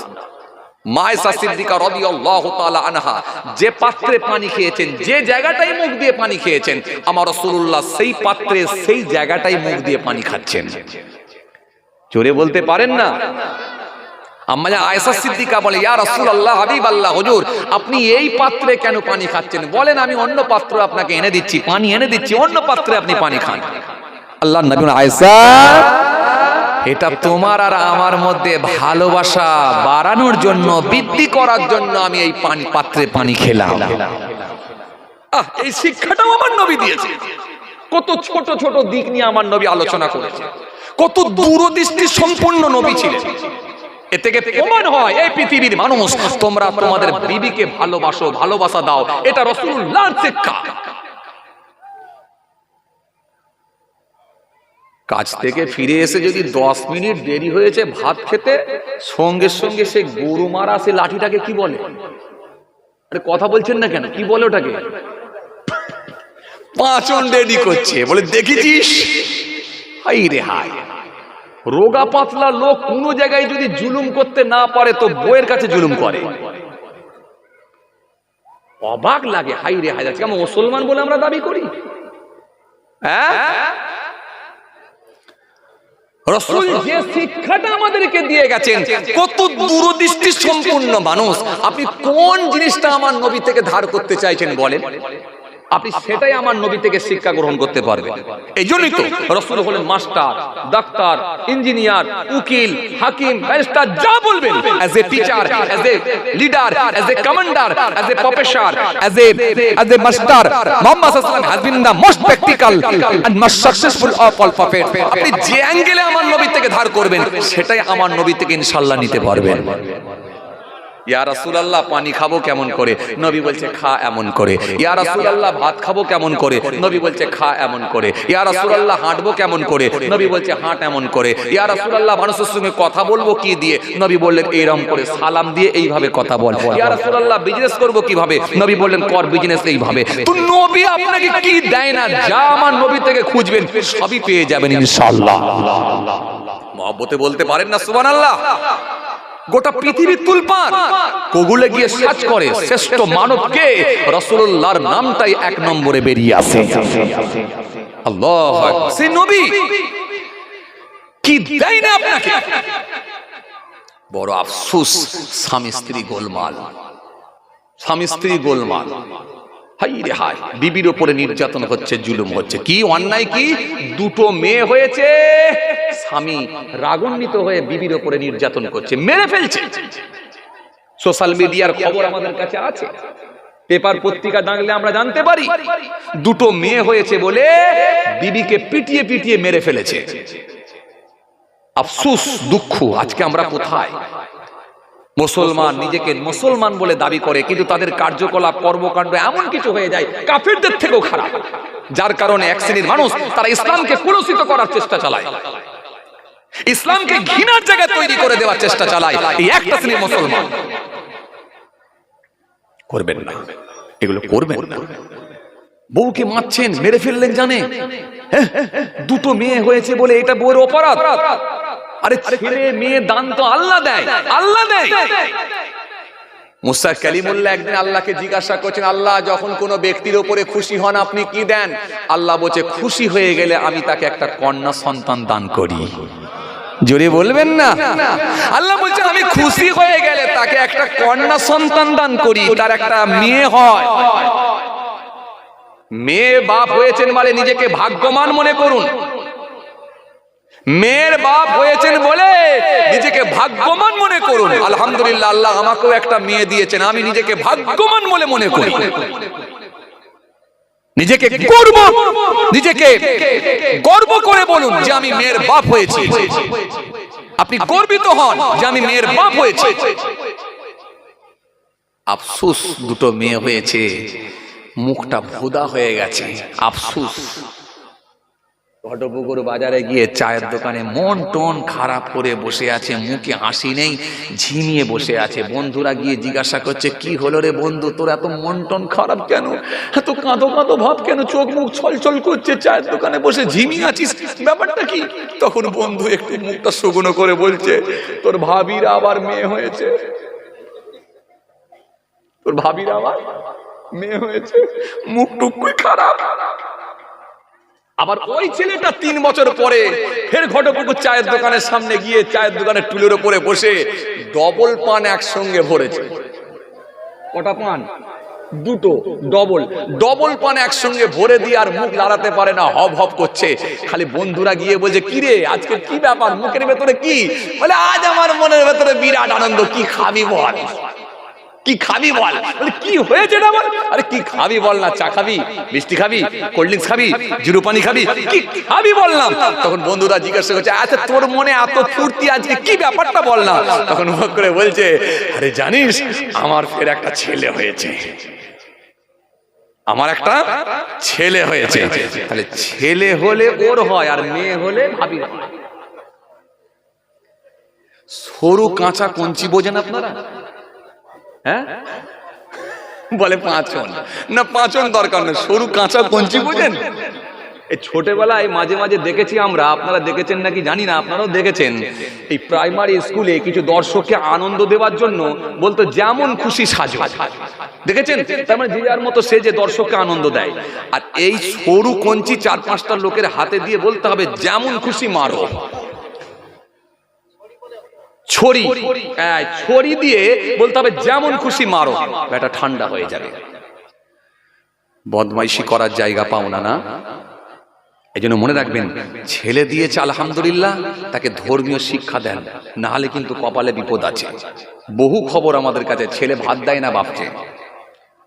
মায়েশা সিদ্দিকা রাদিয়াল্লাহু তাআলা আনহা যে পাত্রে পানি খেয়েছেন, যে জায়গাটাই মুখ দিয়ে পানি খেয়েছেন, আমার রাসূলুল্লাহ সেই পাত্রে সেই জায়গাটাই মুখ দিয়ে পানি খাচ্ছেন। জোরে বলতে পারেন না? আম্মা আয়েশা সিদ্দিকা বলে, ইয়া রাসূলুল্লাহ, হাবিবাল্লাহ, হুজুর আপনি এই পাত্রে কেন পানি খাচ্ছেন? বলেন আমি অন্য পাত্র আপনাকে এনে দিচ্ছি, পানি এনে দিচ্ছি, অন্য পাত্রে আপনি পানি খান। আল্লাহর নবী, আয়েশা এটা তোমার আর আমার মধ্যে ভালোবাসা বাড়ানোর জন্য, বৃদ্ধি করার জন্য আমি এই পাত্রে পানি খেলাম। এই শিক্ষাটাও আমার নবী দিয়েছে। কত ছোট ছোট দিক নিয়ে আমার নবী আলোচনা করেছে, কত দূরদৃষ্টি সম্পন্ন নবী ছিলেন। এ থেকে প্রমাণ হয়, এই পৃথিবীর মানুষ, তোমরা তোমাদের বিবিকে ভালোবাসো, ভালোবাসা দাও, এটা রাসূলুল্লাহর শিক্ষা। কাজ থেকে ফিরে এসে যদি 10 মিনিট দেরি হয়েছে ভাত খেতে, সঙ্গে সঙ্গে সে গরু মারা সে লাঠিটাকে কি বলে? আরে কথা বলছেন না কেন? কি বলে ওটাকে? পাঁচন রেডি করছে, বলে দেখেছিস? হাই রে হাই, রোগা পাতলা লোক কোনো জায়গায় যদি জুলুম করতে না পারে তো বইয়ের কাছে জুলুম করে। অবাক লাগে, হাই রে হাই, আজকে আমরা মুসলমান বলে আমরা দাবি করি। হ্যাঁ, রাসূল যে শিক্ষাটা আমাদেরকে দিয়ে গেছেন, কত দূরদৃষ্টি সম্পন্ন মানুষ। আপনি কোন জিনিসটা আমার নবী থেকে ধার করতে চাইছেন বলেন, আপনি সেটাই আমার নবী থেকে শিক্ষা গ্রহণ করতে পারবেন। এই জন্যই তো রাসূল হলেন মাস্টার, ডাক্তার, ইঞ্জিনিয়ার, উকিল, হাকিম, ব্যারিস্টার, যা বলবেন, as a teacher, as a leader, as a commander, as a professor, as a master, Muhammad সাল্লাল্লাহু আলাইহি ওয়াসাল্লাম has been the most practical and most successful of all prophet. আপনি যে অ্যাঙ্গেলে আমার নবী থেকে ধার করবেন সেটাই আমার নবী থেকে ইনশাআল্লাহ নিতে পারবেন। ইয়া রাসূলুল্লাহ পানি খাবো কেমন করে? নবী বলছে খা এমন করে। ইয়া রাসূলুল্লাহ ভাত খাবো কেমন করে? নবী বলছে খা এমন করে। ইয়া রাসূলুল্লাহ হাঁটবো কেমন করে? নবী বলছে হাঁট এমন করে। ইয়া রাসূলুল্লাহ মানুষের সঙ্গে কথা বলবো কি দিয়ে? নবী বললেন এইরকম করে, সালাম দিয়ে এইভাবে কথা বল। ইয়া রাসূলুল্লাহ বিজনেস করবো কিভাবে? নবী বললেন কর বিজনেস এইভাবে। তো নবী আপনাকে কি দেয় না? যা আমার নবী থেকে খুঁজবেন সবই পেয়ে যাবেন ইনশাআল্লাহ। মহব্বতে বলতে পারেন না সুবহানাল্লাহ? গোটা পৃথিবী তুলপার, গুগলে গিয়ে সার্চ করে শ্রেষ্ঠ মানব কে, রাসূলুল্লাহর নামটাই 1 নম্বরে বেরিয়ে আসে। আল্লাহু আকবার। সে নবী কি দেয় না আপনাকে? বড় আফসোস, স্বামী স্ত্রী গোলমাল, স্বামী স্ত্রী গোলমাল। হাই রে হাই, বিবির উপরে নির্যাতন হচ্ছে, জুলুম হচ্ছে। কি অন্যায়, কি দুটো মেয়ে হয়েছে, স্বামী রাগান্বিত হয়ে বিবির উপরে নির্যাতন করছে, মেরে ফেলছে। সোশ্যাল মিডিয়ার খবর আমাদের কাছে আছে, পেপার পত্রিকা দেখলে আমরা জানতে পারি। দুটো মেয়ে হয়েছে বলে বিবিকে পিটিয়ে পিটিয়ে মেরে ফেলেছে। আফসোস, দুঃখ, আজকে আমরা কোথায়? মুসলমান নিজেকে মুসলমান বলে দাবি করে, কিন্তু তাদের কার্যকলাপ কর্মকাণ্ড এমন কিছু হয়ে যায় কাফিরদের থেকেও খারাপ, যার কারণে এক শ্রেণীর মানুষ তারা ইসলামকে কলুষিত করার চেষ্টা চালায়, ইসলামকে ঘৃণার জায়গা তৈরি করে দেওয়ার চেষ্টা চালায়। এই একটা শ্রেণীর মুসলমান করবেন না, এগুলো করবেন না। বউকে মারছেন, মেরে ফেললেন, জানে দুটো মেয়ে হয়েছে বলে এটা বউয়ের অপরাধ। আরে ছেলে মেয়ে দান তো আল্লাহ দেয়, আল্লাহ দেয়। মুসা কালিমুল্লাহ একদিন আল্লাহকে জিজ্ঞাসা করছেন, আল্লাহ যখন কোনো ব্যক্তির উপরে খুশি হন আপনি কি দেন? আল্লাহ বলছে খুশি হয়ে গেলে আমি তাকে একটা কন্যা সন্তান দান করি। জোরে বলবেন না? আল্লাহ বলছেন আমি খুশি হয়ে গেলে তাকে একটা কন্যা সন্তান দান করি, তার একটা মেয়ে হয়। মেয়ে বাপ হয়েছেন মানে নিজেকে ভাগ্যবান মনে করুন। মেয়ের বাপ হয়েছেন বলে নিজেকে ভাগ্যবান মনে করুন। আলহামদুলিল্লাহ, আল্লাহ আমাকেও একটা মেয়ে দিয়েছেন, আমি নিজেকে ভাগ্যবান বলে মনে করি। নিজেকে গর্ব করে বলুন যে আমি মেয়ের বাপ হয়েছি। আপনি গর্বিত হন যে আমি মেয়ের বাপ হয়েছি। আফসোস, দুটো মেয়ে হয়েছে, মুখটা ভোদা হয়ে গেছে। আফসোস, ঘটপুকুর বাজারে গিয়ে চায়ের দোকানে মন টন খারাপ করে বসে আছে, মুখে হাসি নেই, ঝিমিয়ে বসে আছে। বন্ধুরা গিয়ে জিজ্ঞাসা করছে কি হলো রে বন্ধু, তোর এত মন টন খারাপ কেন, এত কাঁদো কাঁদো ভাব কেন, চোখ মুখ ছলছল করছে, চায়ের দোকানে বসে ঝিমিয়ে আছিস, ব্যাপারটা কি? তখন বন্ধু একটু মুখটা শুকনো করে বলছে, তোর ভাবির আবার মেয়ে হয়েছে, তোর ভাবির আবার মেয়ে হয়েছে, মুখ টুকুই খারাপ। আবার ওই ছেলেটা 3 বছর পরে ফের ঘটপুকুর চায়ের দোকানের সামনে গিয়ে চায়ের দোকানের টুলের উপরে বসে ডবল পান একসঙ্গে ভরেছে। কটা পান? দুটো, ডবল পান একসঙ্গে ভরে দিয়ে আর মুখ লাড়াতে পারে না, হব হব করছে। খালি বন্ধুরা গিয়ে বলছে কি রে আজকে কি ব্যাপার, মুখের ভেতরে কি? বলে আজ আমার মনের ভেতরে বিরাট আনন্দ। কি খাবি বল, কি খাবি বল? কি হয়েছে না বল? আরে কি খাবি বল না, চা খাবি, মিষ্টি খাবি, কোল্ড ড্রিঙ্কস খাবি, জিরো পানি খাবি, কি খাবি বললাম। তখন বন্ধুরা জিজ্ঞাসা করছে আচ্ছা তোর মনে এত ফুর্তি আজকে কি ব্যাপারটা বল না। তখন মুখ করে বলছে আরে জানিস আমার ফের একটা ছেলে হয়েছে, আমার একটা ছেলে হয়েছে। তাহলে ছেলে হলে ওর হয়, আর মেয়ে হলে ভাবির হয়। সরু কাঁচা কঞ্চি বোঝেন আপনারা? হ্যাঁ, বলে পাঁচন, না পাঁচন দরকার নেই, সরু কাঁচা কঞ্চি বোঝেন? এই ছোটবেলায় মাঝে মাঝে দেখেছি আমরা, আপনারা দেখেছেন নাকি জানি না, আপনারাও দেখেছেন, এই প্রাইমারি স্কুলে কিছু দর্শককে আনন্দ দেওয়ার জন্য বলতো যেমন খুশি সাজো, দেখেছেন? তার মানে যে যার মতো সে যে দর্শককে আনন্দ দেয়। আর এই সরু কঞ্চি 4-5টা লোকের হাতে দিয়ে বলতে হবে যেমন খুশি মারো। ছড়ি, ছড়ি দিয়ে বলতে হবে যেমন খুশি মারো, এটা ঠান্ডা হয়ে যাবে। বদমাইশি করার জায়গা পাও না, না? এই জন্য মনে রাখবেন, ছেলে দিয়েছে আলহামদুলিল্লাহ, তাকে ধর্মীয় শিক্ষা দেন, না হলে কিন্তু কপালে বিপদ আছে। বহু খবর আমাদের কাছে, ছেলে ভাত দেয় না বাপকে,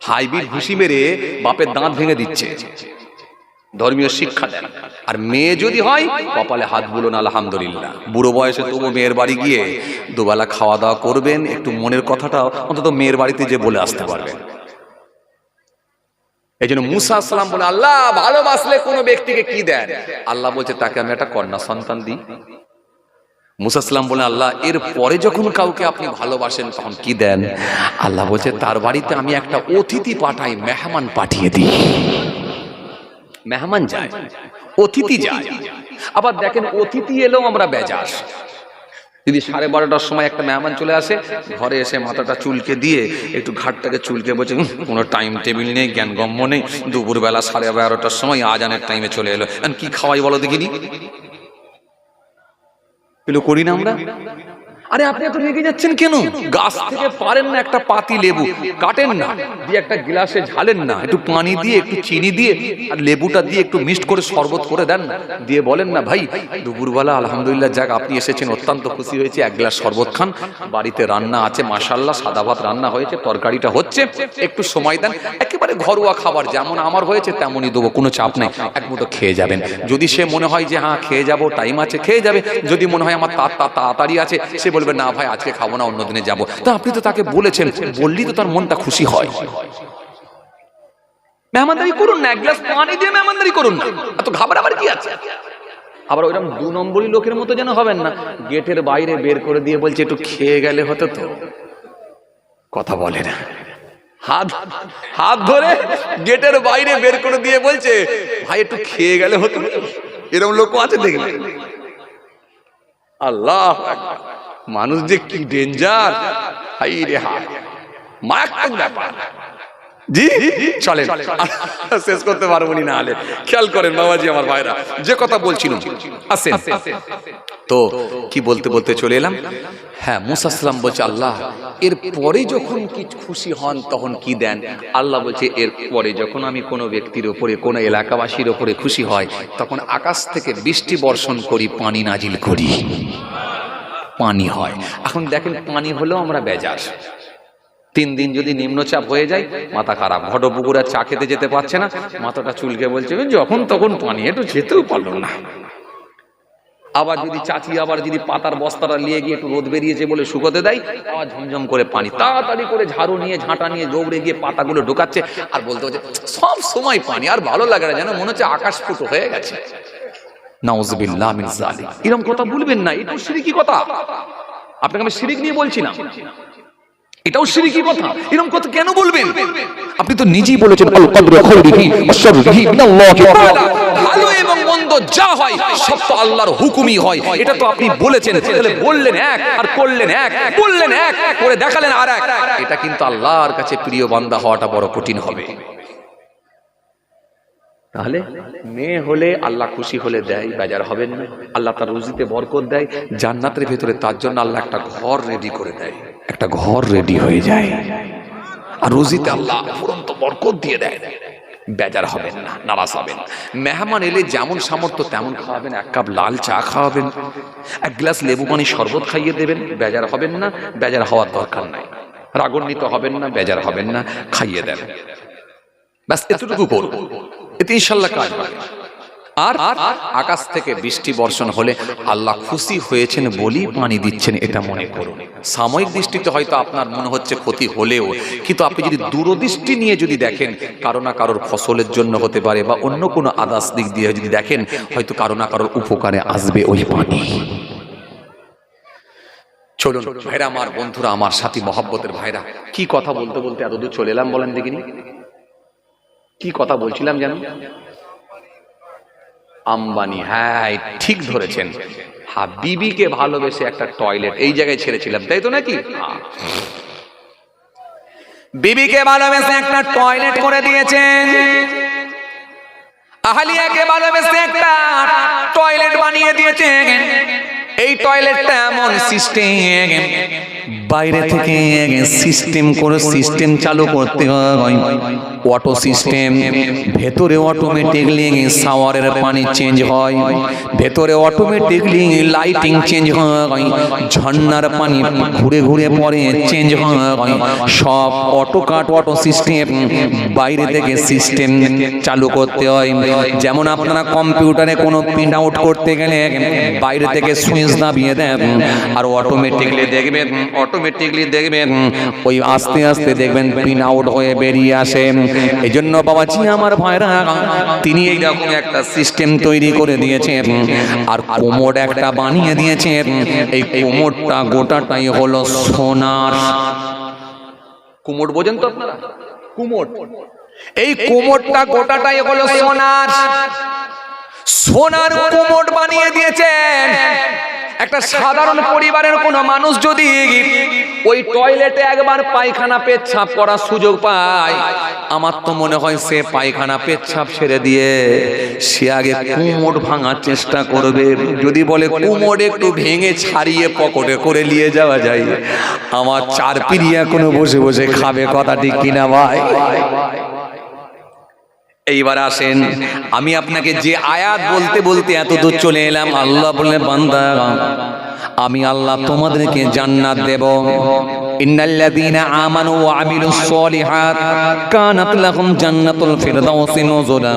হাইবির ঘুষি মেরে বাপের দাঁত ভেঙে দিচ্ছে। ধর্মীয় শিক্ষা দেন। আর মেয়ে যদি হয়, কপালে হাত বুলোন আলহামদুলিল্লাহ। বুড়ো বয়সে তবু মেয়ের বাড়ি গিয়ে দুবেলা খাওয়া দাওয়া করবেন, একটু মনের কথাটা অন্তত মেয়ের বাড়িতে যে বলে আসতে পারবেন। এই জন্য মুসা আলাইহিস সালাম বলে, আল্লাহ ভালোবাসলে কোনো ব্যক্তিকে কি দেন? আল্লাহ বলছে তাকে আমি একটা কন্যা সন্তান দিই। মুসা আলাইহিস সালাম বলে, আল্লাহ এর পরে যখন কাউকে আপনি ভালোবাসেন তখন কি দেন? আল্লাহ বলছে তার বাড়িতে আমি একটা অতিথি পাঠাই, মেহমান পাঠিয়ে দিই। মেহমান যায়, অতিথি যায়। আবার দেখেন অতিথি এলেও আমরা বেজার। যদি 12:30টার সময় একটা মেহমান চলে আসে, ঘরে এসে মাথাটা চুলকে দিয়ে একটু ঘাটটাকে চুলকে বলছে কোনো টাইম টেবিল নেই, জ্ঞান গম্য নেই, দুপুরবেলা 12:30টার সময় আজানের টাইমে চলে এলো, কি খাওয়াই বলো দেখিনি? এগুলো করি না আমরা। আরে আপনি এত রেগে যাচ্ছেন কেন? গাছ থেকে পারেন না একটা পাতি লেবু কাটেন না, দিয়ে একটা গ্লাসে ঝালেন না, একটু পানি দিয়ে একটু চিনি দিয়ে আর লেবুটা দিয়ে একটু মিক্সড করে শরবত করে দেন না, দিয়ে বলেন না ভাই দুপুরবেলা আলহামদুলিল্লাহ যাক আপনি এসেছেন, অত্যন্ত খুশি হয়েছে, এক গ্লাস শরবত খান, বাড়িতে রান্না আছে মাশাআল্লাহ, সাদা ভাত রান্না হয়েছে, তরকারিটা হচ্ছে, একটু সময় দেন, একেবারে ঘরোয়া খাবার যেমন আমার হয়েছে তেমনই দেবো, কোনো চাপ নেই, এক মুঠো খেয়ে যাবেন। যদি সে মনে হয় যে হ্যাঁ খেয়ে যাবো, টাইম আছে, খেয়ে যাবে। যদি মনে হয় আমার তাড়াতাড়ি আছে, সে বলবে না ভাই আজকে খাবো না, অন্যদিনে যাবো। তা আপনি তো তাকে বলেছেন, বললি তো তার মনটা খুশি হয়। মেহমানদারি করুন না, এক গ্লাস পানি দিয়ে মেহমানদারি করুন না, এত ঘাবড়াবার কি আছে? আবার ওইরকম 2 নম্বরই লোকের মতো যেন হবেন না, গেটের বাইরে বের করে দিয়ে বলছে একটু খেয়ে গেলে হতো তো, কথা বলে না, হাত ধরে গেটের বাইরে বের করে দিয়ে বলছে ভাই একটু খেয়ে গেলে হতো। এরকম লোক আছে দেখবে। আল্লাহ মানুষ যে কি ডেঞ্জার, হাই রে হাই, মারাত্মক ব্যাপার। জি চলেন, শেষ করতে পারবো না হলে খেয়াল করেন বাবাজি আমার ভাইরা, যে কথা বলছিলাম আসেন। তো কি বলতে বলতে চলে এলাম, হ্যাঁ মুসা সালাম বলছে আল্লাহ এর পরে যখন কি খুশি হন তখন কি দেন? আল্লাহ বলছে এর পরে যখন আমি কোনো ব্যক্তির উপরে, কোনো এলাকাবাসীর উপরে খুশি হয়, তখন আকাশ থেকে বৃষ্টি বর্ষণ করি, পানি নাজিল করি, পানি হয়। এখন দেখেন পানি হলেও আমরা বেজার। 3 দিন যদি নিম্নচাপ হয়ে যায় মাথা খারাপ, ঘটপুকুরা চা খেতে যেতে পারছে না, মাথাটা চুলকে বলছে যখন তখন পানি, একটু যেতেও পারলো না। আবার যদি চাচি আবার যদি পাতার বস্তাটা নিয়ে গিয়ে একটু রোদ বেরিয়েছে বলে শুকোতে দেয়, আবার ঝমঝম করে পানি, তাড়াতাড়ি করে ঝাড়ু নিয়ে ঝাঁটা নিয়ে দৌড়ে গিয়ে পাতাগুলো ঢোকাচ্ছে, আর বলতে হচ্ছে সব সময় পানি, আর ভালো লাগে না, যেন মনে হচ্ছে আকাশ ফুটো হয়ে গেছে। নাউযুবিল্লাহ মিন যালিক। এরকম কথা বলবেন না, এটাও শিরকি কথা। আপনাকে আমি শিরক নিয়ে বলছিলাম, এটাও শিরকি কথা। এরকম কথা কেন বলবেন? আপনি তো নিজেই বলেছেন আল কদরু খায়রিহি ওয়া শাররিহি মিনাল্লাহি তাআলা, ভালো এবং মন্দ যা হয় সব তো আল্লাহর হুকুমই হয়, এটা তো আপনি বলেছেন। তাহলে বললেন এক আর করলেন এক, বললেন এক করে দেখালেন আরেক, এটা কিন্তু আল্লাহর কাছে প্রিয় বান্দা হওয়াটা বড় কঠিন হবে। তাহলে মেয়ে হলে আল্লাহ খুশি হলে দেয়, বেজার হবেন না। আল্লাহ তার রুজিতে বরকত দেয়, জান্নাতের ভেতরে তার জন্য আল্লাহ একটা ঘর রেডি করে দেয়, একটা ঘর রেডি হয়ে যায়, আর রুজিতে আল্লাহ ফুরন্ত বরকত দিয়ে দেয়, বেজার হবেন না, নারাজ হবেন না। মেহমান এলে যেমন সামর্থ্য তেমন খাওয়াবেন, 1 কাপ লাল চা খাওয়াবেন, 1 গ্লাস লেবু পানি শরবত খাইয়ে দেবেন, বেজার হবেন না, বেজার হওয়ার দরকার নাই, রাগান্বিত হবেন না, বেজার হবেন না, খাইয়ে দেন, ব্যাস এতটুকু করব, এতে ইনশাল্লাহ কাজ হবে। আর আকাশ থেকে বৃষ্টি বর্ষণ হলে আল্লাহ খুশি হয়েছেন বলেই পানি দিচ্ছেন, এটা মনে করুন। সাময়িক দৃষ্টিতে হয়তো আপনার মনে হচ্ছে ক্ষতি হলেও, কিন্তু আপনি যদি দূরদৃষ্টি নিয়ে যদি দেখেন, কারো না কারোর ফসলের জন্য হতে পারে, বা অন্য কোনো আদার্স দিক দিয়ে যদি দেখেন, হয়তো কারো না কারোর উপকারে আসবে ওই পানি। চলুন ভাইরা আমার, বন্ধুরা আমার, সাথী মহব্বতের ভাইরা, কি কথা বলতে বলতে এতদূর চলে এলাম বলেন দেখিনি? কি কথা বলছিলাম জানো? আম্বানি, হ্যাঁ ঠিক ধরেছেন। হ্যাঁ, বিবিকে ভালোবেসে একটা টয়লেট এই জায়গায় ছেড়েছিলাম, তাই তো নাকি? বিবিকে ভালোবেসে একটা টয়লেট করে দিয়েছেন, আহলিয়াকে ভালোবেসে একটা টয়লেট বানিয়ে দিয়েছেন। এই টয়লেটটা এমন সিস্টেম, বাইরে থেকে সিস্টেম করে সিস্টেম চালু করতে হয়, অটো সিস্টেম। ভেতরে অটোমেটিকলি শাওয়ারের পানি চেঞ্জ হয়, ভেতরে অটোমেটিকলি লাইটিং চেঞ্জ হয়, ঝর্ণার পানি ঘুরে ঘুরে পরে চেঞ্জ হয়, সব অটো কাট অটো সিস্টেম। বাইরে থেকে সিস্টেম চালু করতে হয়। যেমন আপনারা কম্পিউটারে কোনো প্রিন্ট আউট করতে গেলে বাইরে থেকে সুইচ দাবিয়ে দেন, আর অটোমেটিকলি দেখবেন ওই আস্তে আস্তে দেখবেন প্রিন্ট আউট হয়ে বেরিয়ে আসে। এই জন্য বাবাজি আমার ভাইরা, তিনি এইরকম একটা সিস্টেম তৈরি করে দিয়েছেন, আর কোমোড একটা বানিয়ে দিয়েছেন। এই কোমোডটা গোটাটাই হলো সোনার। কোমোড বোঝেন তো আপনারা? কোমোড, এই কোমোডটা গোটাটাই হলো সোনার। সোনার কোমোড বানিয়ে দিয়েছেন। একটা সাধারণ পরিবারের কোনো মানুষ যদি ওই টয়লেটে একবার পায়খানা পেচ্ছাপ করার সুযোগ পায়, আমার তো মনে হয় সে পায়খানা পেচ্ছাপ ছেড়ে দিয়ে সে আগে কোমোড ভাঙার চেষ্টা করবে। যদি বলে কোমোড একটু ভেঙে ছাড়িয়ে পকেটে করে নিয়ে যাওয়া যায়, আমার চার পিড়িয়া কোনো বসে বসে খাবে, কথা ঠিক কিনা ভাই? এইবার আসেন, আমি আপনাকে যে আয়াত বলতে বলতে এত দূর চলে এলাম, আল্লাহ বলে বান্দা আমি আল্লাহ তোমাদেরকে জান্নাত দেব। ইন্নাল্লাযীনা আমানু ওয়া আমিলুস সলিহাত কানাত লাহুম জান্নাতুল ফিরদাউসি নুজুলা।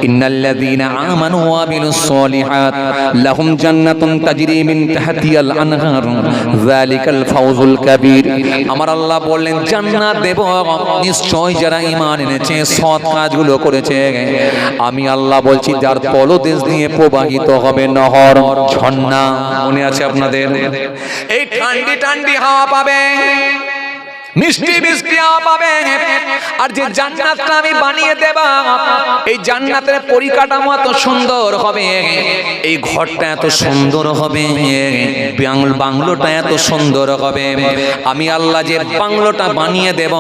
ইন্নাল্লাযীনা আমানু ওয়া আমিলুস সলিহাত লাহুম জান্নাতুন তাজরি মিন তাহতিহাল আনহার যালিকাল ফাওজুল কাবীর। আমার আল্লাহ বললেন জান্নাত দেব নিশ্চয় যারা ঈমান এনেছে, সৎ কাজগুলো করেছে। আমি আল্লাহ বলছি যার তলদেশ দিয়ে প্রবাহিত হবে নহর, ঝর্ণা। মনে আছে আপনাদের? এই ঠান্ডি ঠান্ডি হাওয়া পাবে, মিষ্টি মিষ্টি হাওয়া পাবে। আর যে জান্নাতটা আমি বানিয়ে দেব, এই জান্নাতের পরিকাঠামো এত সুন্দর হবে, এই ঘরটা এত সুন্দর হবে, বাংলোটা এত সুন্দর হবে। আমি আল্লাহ যে বাংলোটা বানিয়ে দেব,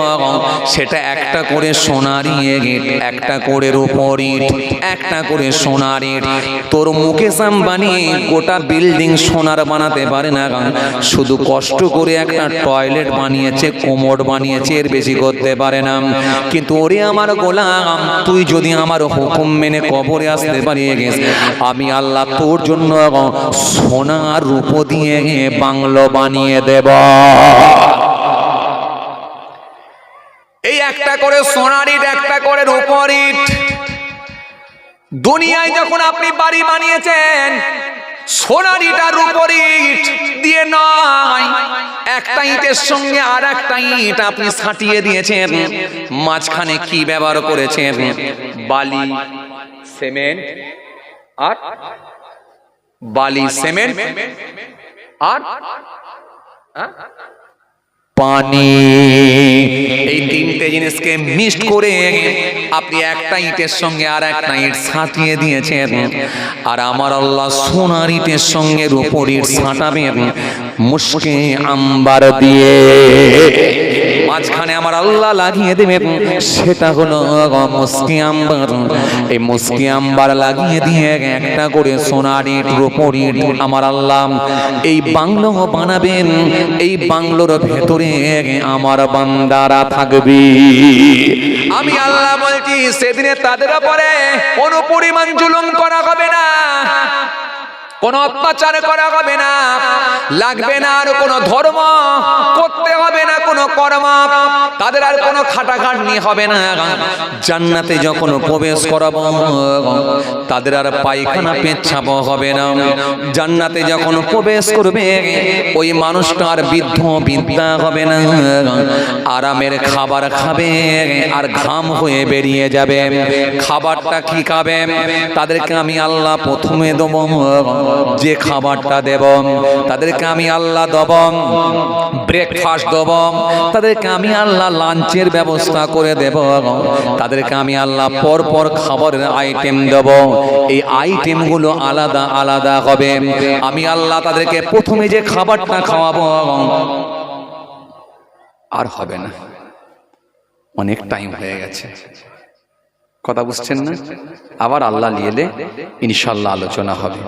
সেটা একটা করে সোনার ইট, একটা করে রূপোর ইট, একটা করে সোনার ইট। তোর মুকেশ আম্বানি গোটা বিল্ডিং সোনার বানাতে পারে না, শুধু কষ্ট করে একটা টয়লেট বানিয়েছে, কোমোড বানিয়েছে, এর বেশি করতে পারে না। কিন্তু ওরে আমার গোলাম, তুই যদি আমার হুকুম মেনে কবরে আসতে পারিস, আমি আল্লাহ তোর জন্য সোনার রূপ দিয়ে বাংলো বানিয়ে দেব। এই একটা করে সোনার ইট, একটা করে রূপোর ইট। দুনিয়ায় যখন আপনি বাড়ি বানিয়েছেন, সোনার ইট আর রূপোর ইট দিয়ে নয়, একটা ইটের সঙ্গে আর একটা ইট আপনি ছাটিয়ে দিয়েছেন। মাঝখানে কি ব্যবহার করেছেন? বালি, সিমেন্ট আর বালি, সিমেন্ট আর পানি। এই তিনটে জিনিসকে মিক্সড করে আপনি একটা ইটের সঙ্গে আর একটা ইট ছাটিয়ে দিয়েছেন। আর আমার আল্লাহ সোনার ইটের সঙ্গে রূপোর ইট ছাটাবেন মুশকে আম্বার দিয়ে, মাঝখানে আমার আল্লাহ লাগিয়ে দেবেন, সেটা হলো মুশকে আম্বার। এই মুশকে আম্বার লাগিয়ে দিয়ে একটা করে সোনার ইট, রূপোর ইট আমার আল্লাহ এই বাংলো বানাবেন। এই বাংলোর ভেতরে আমার বান্দারা থাকবে। আমি আল্লাহ বলছি সেদিনে তাদের উপরে কোনো পরিমাণ জুলুম করা হবে না, কোন অত্যাচার করা হবে না, লাগবে না আর কোনো ধর্ম করতে হবে না, কোনো কর্ম, তাদের আর কোনো খাটাখাটনি হবে না। জান্নাতে যখন প্রবেশ করাবো তাদের আর পায়খানা পেচ্ছাপ হবে না। জান্নাতে যখন প্রবেশ করবে ওই মানুষটা আর বৃদ্ধ বিদ্যা হবে না, আরামের খাবার খাবে আর ঘাম হয়ে বেরিয়ে যাবে। খাবারটা কি খাবে? তাদেরকে আমি আল্লাহ প্রথমে দেব যে খাবারটা দেব, তাদেরকে আমি আল্লাহ দেব ব্রেকফাস্ট দেব, তাদেরকে আমি আল্লাহ লাঞ্চের ব্যবস্থা করে দেব, তাদেরকে আমি আল্লাহ পরপর খাবারের আইটেম দেব। এই আইটেমগুলো আলাদা আলাদা হবে। আমি আল্লাহ তাদেরকে প্রথমে যে খাবারটা খাওয়াবো আর হবে না, অনেক টাইম হয়ে গেছে, কথা বুঝছেন না? আবার আল্লাহ নিয়ে এলে ইনশাল্লাহ আলোচনা হবে।